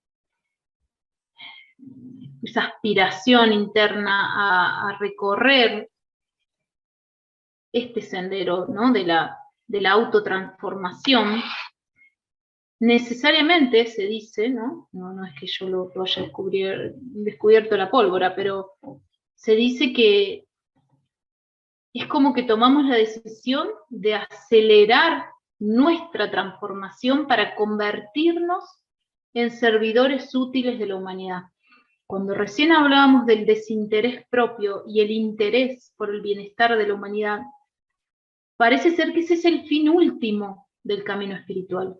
aspiración interna a recorrer este sendero, ¿no?, de la autotransformación, necesariamente se dice, no es que yo lo haya descubierto la pólvora, pero se dice que es como que tomamos la decisión de acelerar nuestra transformación para convertirnos en servidores útiles de la humanidad. Cuando recién hablábamos del desinterés propio y el interés por el bienestar de la humanidad, parece ser que ese es el fin último del camino espiritual,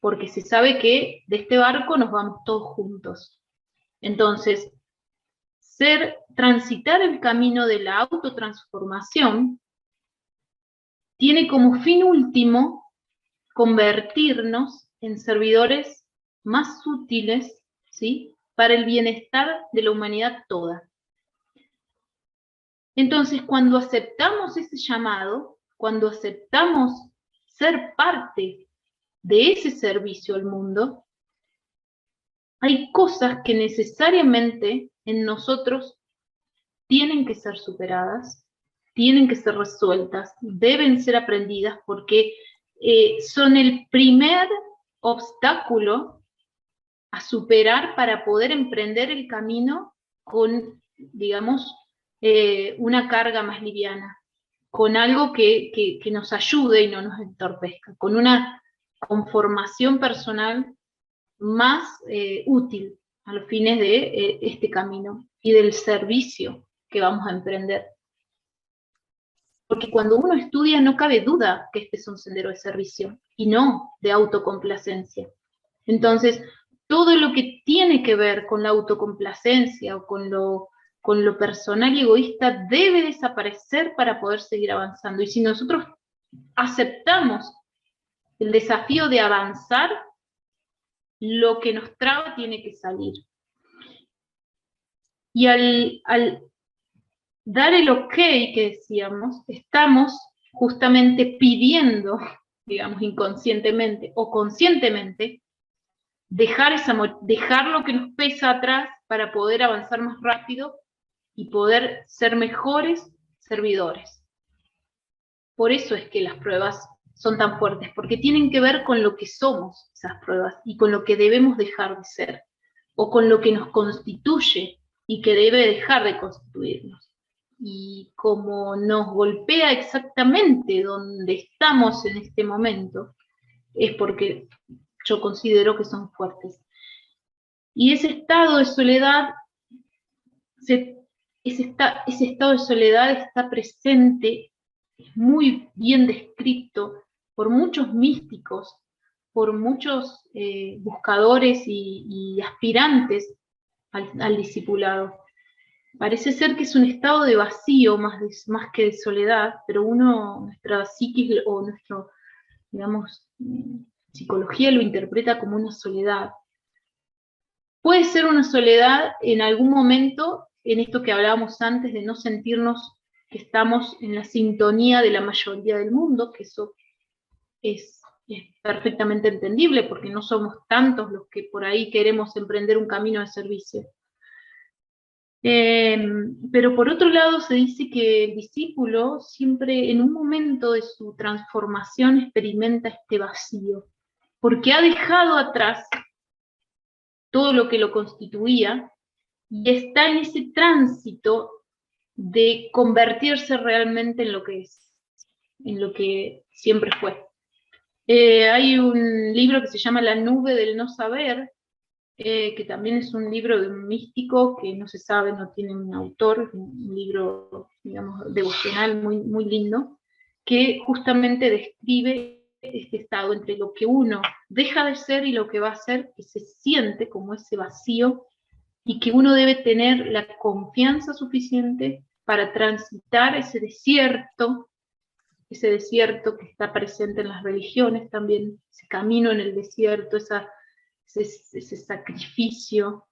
porque se sabe que de este barco nos vamos todos juntos. Entonces, transitar el camino de la autotransformación tiene como fin último convertirnos en servidores más útiles, ¿sí?, para el bienestar de la humanidad toda. Entonces, cuando aceptamos ese llamado, cuando aceptamos ser parte de ese servicio al mundo, hay cosas que necesariamente en nosotros tienen que ser superadas, tienen que ser resueltas, deben ser aprendidas, porque son el primer obstáculo a superar para poder emprender el camino con, digamos, una carga más liviana, con algo que nos ayude y no nos entorpezca, con una conformación personal más útil a los fines de este camino y del servicio que vamos a emprender. Porque cuando uno estudia no cabe duda que este es un sendero de servicio y no de autocomplacencia. Entonces, todo lo que tiene que ver con la autocomplacencia o con lo personal y egoísta debe desaparecer para poder seguir avanzando. Y si nosotros aceptamos el desafío de avanzar, lo que nos traba tiene que salir. Y al dar el ok que decíamos, estamos justamente pidiendo, digamos, inconscientemente o conscientemente, dejar lo que nos pesa atrás para poder avanzar más rápido y poder ser mejores servidores. Por eso es que las pruebas son tan fuertes, porque tienen que ver con lo que somos esas pruebas y con lo que debemos dejar de ser, o con lo que nos constituye y que debe dejar de constituirnos. Y como nos golpea exactamente donde estamos en este momento, es porque yo considero que son fuertes. Y ese estado de soledad, ese estado de soledad está presente, es muy bien descrito por muchos místicos, por muchos buscadores y aspirantes al discipulado. Parece ser que es un estado de vacío más que de soledad, pero nuestra psiquis o nuestro, digamos, psicología lo interpreta como una soledad. Puede ser una soledad en algún momento, en esto que hablábamos antes, de no sentirnos que estamos en la sintonía de la mayoría del mundo, que eso es perfectamente entendible, porque no somos tantos los que por ahí queremos emprender un camino de servicio. Pero por otro lado se dice que el discípulo siempre en un momento de su transformación experimenta este vacío, porque ha dejado atrás todo lo que lo constituía y está en ese tránsito de convertirse realmente en lo que es, en lo que siempre fue. Hay un libro que se llama La nube del no saber, que también es un libro de un místico que no se sabe, no tiene un autor, un libro, digamos, devocional muy, muy lindo, que justamente describe este estado entre lo que uno deja de ser y lo que va a ser, que se siente como ese vacío, y que uno debe tener la confianza suficiente para transitar ese desierto que está presente en las religiones también, ese camino en el desierto, ese sacrificio,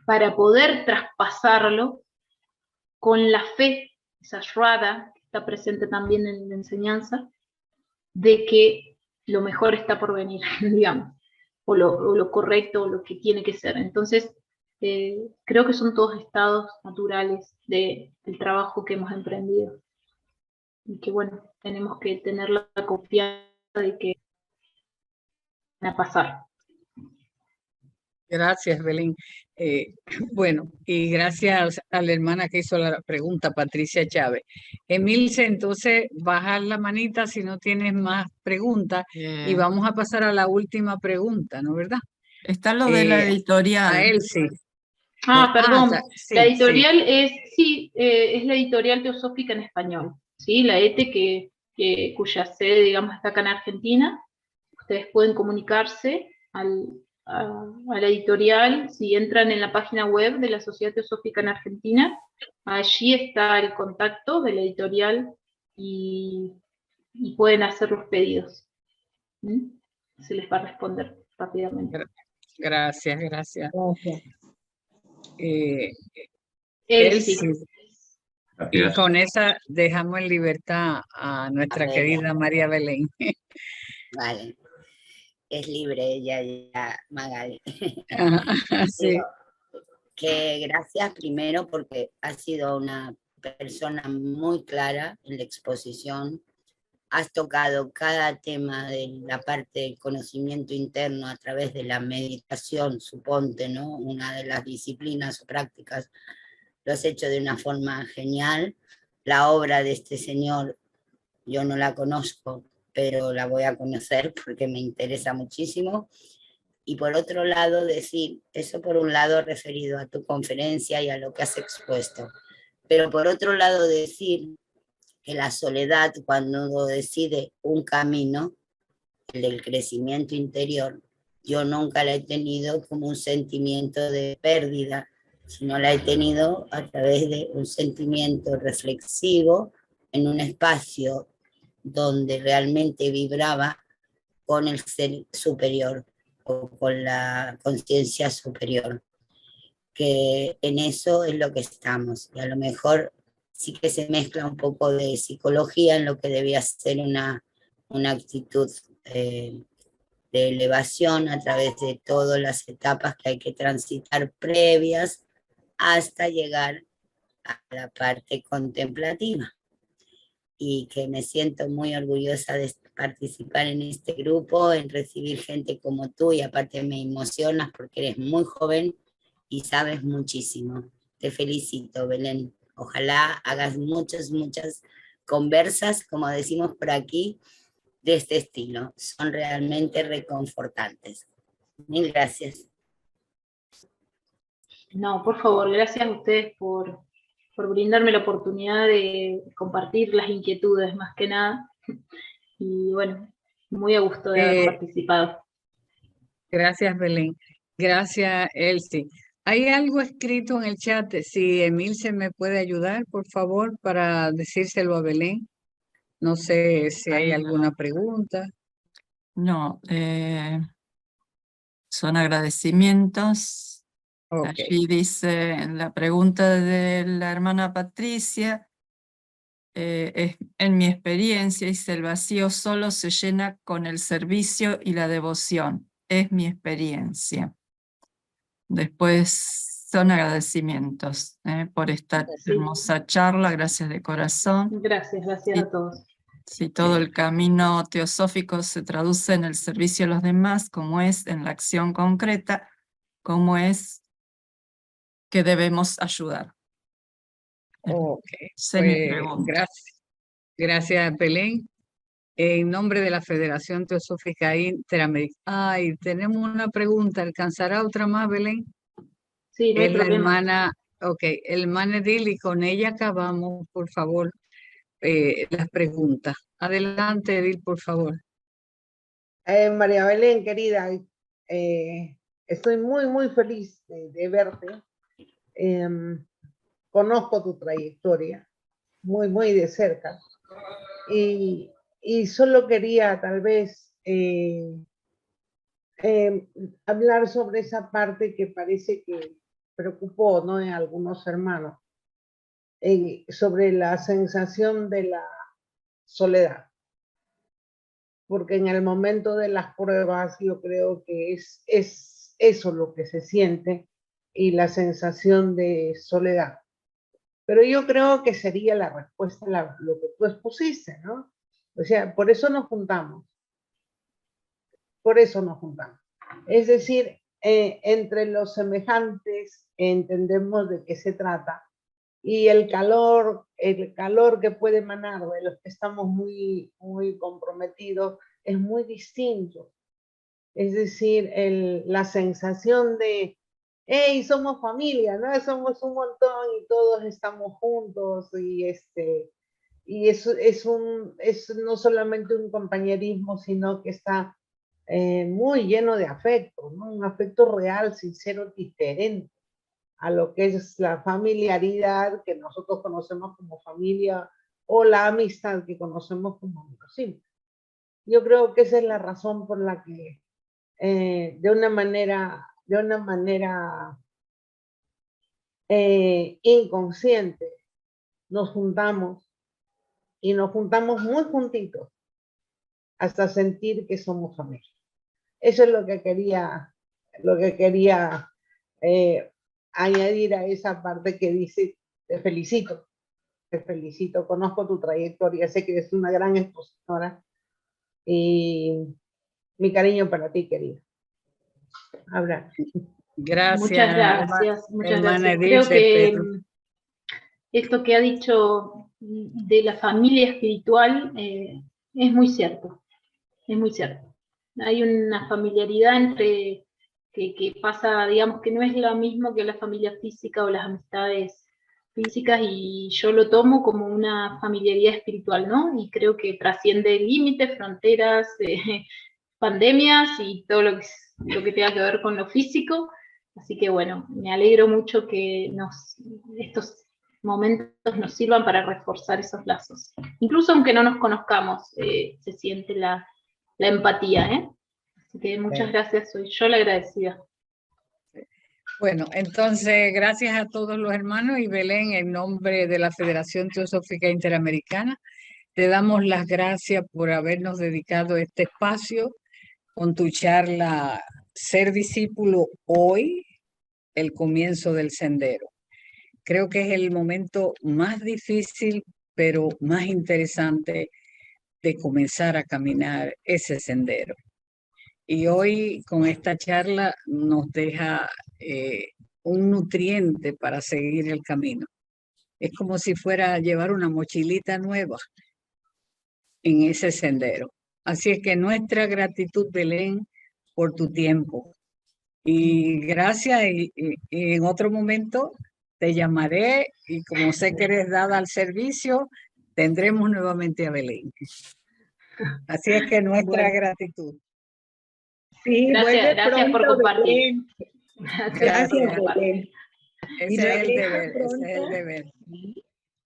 para poder traspasarlo con la fe, esa shraddha que está presente también en la enseñanza, de que lo mejor está por venir, digamos, o lo correcto, o lo que tiene que ser. Entonces, creo que son todos estados naturales del trabajo que hemos emprendido. Y que bueno, tenemos que tener la confianza de que van a pasar. Gracias, Belén. Bueno, y gracias a la hermana que hizo la pregunta, Patricia Chávez. Emilce, entonces, bajar la manita si no tienes más preguntas y vamos a pasar a la última pregunta, ¿no verdad? Está lo de la editorial. A él sí. Perdón. Sí, La editorial es la editorial teosófica en español, ¿sí? La ETE, cuya sede, digamos, está acá en Argentina. Ustedes pueden comunicarse a la editorial si entran en la página web de la Sociedad Teosófica en Argentina. Allí está el contacto de la editorial y pueden hacer los pedidos. Se les va a responder rápidamente. Gracias. Gracias. Elsie. Y con esa dejamos en libertad a nuestra querida María Belén. Vale. Es libre ella ya, Magali. Sí. Digo, que gracias primero porque has sido una persona muy clara en la exposición. Has tocado cada tema de la parte del conocimiento interno a través de la meditación, suponte, ¿no? Una de las disciplinas o prácticas. Lo has hecho de una forma genial. La obra de este señor, yo no la conozco, pero la voy a conocer porque me interesa muchísimo. Y por otro lado, decir, eso por un lado referido a tu conferencia y a lo que has expuesto, pero por otro lado decir que la soledad, cuando uno decide un camino, el del crecimiento interior, yo nunca la he tenido como un sentimiento de pérdida, sino la he tenido a través de un sentimiento reflexivo en un espacio donde realmente vibraba con el ser superior o con la conciencia superior, que en eso es lo que estamos. Y a lo mejor sí que se mezcla un poco de psicología en lo que debía ser una actitud de elevación a través de todas las etapas que hay que transitar previas hasta llegar a la parte contemplativa. Y que me siento muy orgullosa de participar en este grupo, en recibir gente como tú, y aparte me emocionas porque eres muy joven y sabes muchísimo. Te felicito, Belén. Ojalá hagas muchas conversas, como decimos por aquí, de este estilo. Son realmente reconfortantes. Mil gracias. No, por favor, gracias a ustedes por brindarme la oportunidad de compartir las inquietudes, más que nada. Y bueno, muy a gusto de haber participado. Gracias, Belén. Gracias, Elsie. ¿Hay algo escrito en el chat? Si Emilce me puede ayudar, por favor, para decírselo a Belén. No sé si hay alguna pregunta. No, son agradecimientos. Okay. Allí dice en la pregunta de la hermana Patricia, en mi experiencia, dice, el vacío solo se llena con el servicio y la devoción. Es mi experiencia. Después son agradecimientos por esta hermosa charla, gracias de corazón. Gracias a todos. Si todo el camino teosófico se traduce en el servicio a los demás, como es en la acción concreta, como es que debemos ayudar. Ok, Esa es mi pregunta. gracias Belén. En nombre de la Federación Teosófica Interamericana. Ay, tenemos una pregunta. ¿Alcanzará otra más, Belén? Sí, no hay es la problema. hermana, ok, el hermana Edil, y con ella acabamos, por favor, las preguntas. Adelante, Edil, por favor. María Belén, querida, estoy muy feliz de verte. Conozco tu trayectoria muy de cerca y solo quería tal vez hablar sobre esa parte que parece que preocupó, ¿no?, en algunos hermanos, sobre la sensación de la soledad. Porque en el momento de las pruebas yo creo que es eso lo que se siente, y la sensación de soledad. Pero yo creo que sería la respuesta a lo que tú expusiste, ¿no? O sea, por eso nos juntamos. Por eso nos juntamos. Es decir, entre los semejantes entendemos de qué se trata, y el calor que puede emanar de los que estamos muy comprometidos es muy distinto. Es decir, la sensación de, hey, somos familia, ¿no? Somos un montón y todos estamos juntos, y eso es no solamente un compañerismo, sino que está muy lleno de afecto, ¿no? Un afecto real, sincero, diferente a lo que es la familiaridad que nosotros conocemos como familia, o la amistad que conocemos como amigos. Sí. Yo creo que esa es la razón por la que de una manera inconsciente nos juntamos, y nos juntamos muy juntitos hasta sentir que somos familia. Eso es lo que quería añadir a esa parte que dice: te felicito, conozco tu trayectoria, sé que eres una gran expositora, y mi cariño para ti, querida. Habla. Gracias. Muchas gracias. Edil, Creo que esto que ha dicho de la familia espiritual es muy cierto. Es muy cierto. Hay una familiaridad entre que pasa, digamos, que no es lo mismo que la familia física o las amistades físicas, y yo lo tomo como una familiaridad espiritual, ¿no? Y creo que trasciende límites, fronteras, pandemias y todo lo que tenga que ver con lo físico. Así que bueno, me alegro mucho que estos momentos nos sirvan para reforzar esos lazos. Incluso aunque no nos conozcamos, se siente la empatía, ¿eh? Así que muchas gracias, soy yo la agradecida. Bueno, entonces, gracias a todos los hermanos, y Belén, en nombre de la Federación Teosófica Interamericana, te damos las gracias por habernos dedicado este espacio con tu charla Ser discípulo hoy, el comienzo del sendero. Creo que es el momento más difícil, pero más interesante de comenzar a caminar ese sendero. Y hoy con esta charla nos deja un nutriente para seguir el camino. Es como si fuera a llevar una mochilita nueva en ese sendero. Así es que nuestra gratitud, Belén, por tu tiempo. Y gracias, y en otro momento te llamaré, y como sé que eres dada al servicio, tendremos nuevamente a Belén. Así es que nuestra gratitud. Sí, Gracias por compartir. Belén. Gracias, Belén. Ese es el deber, ese es el deber.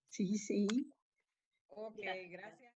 Sí, sí. Ok, gracias.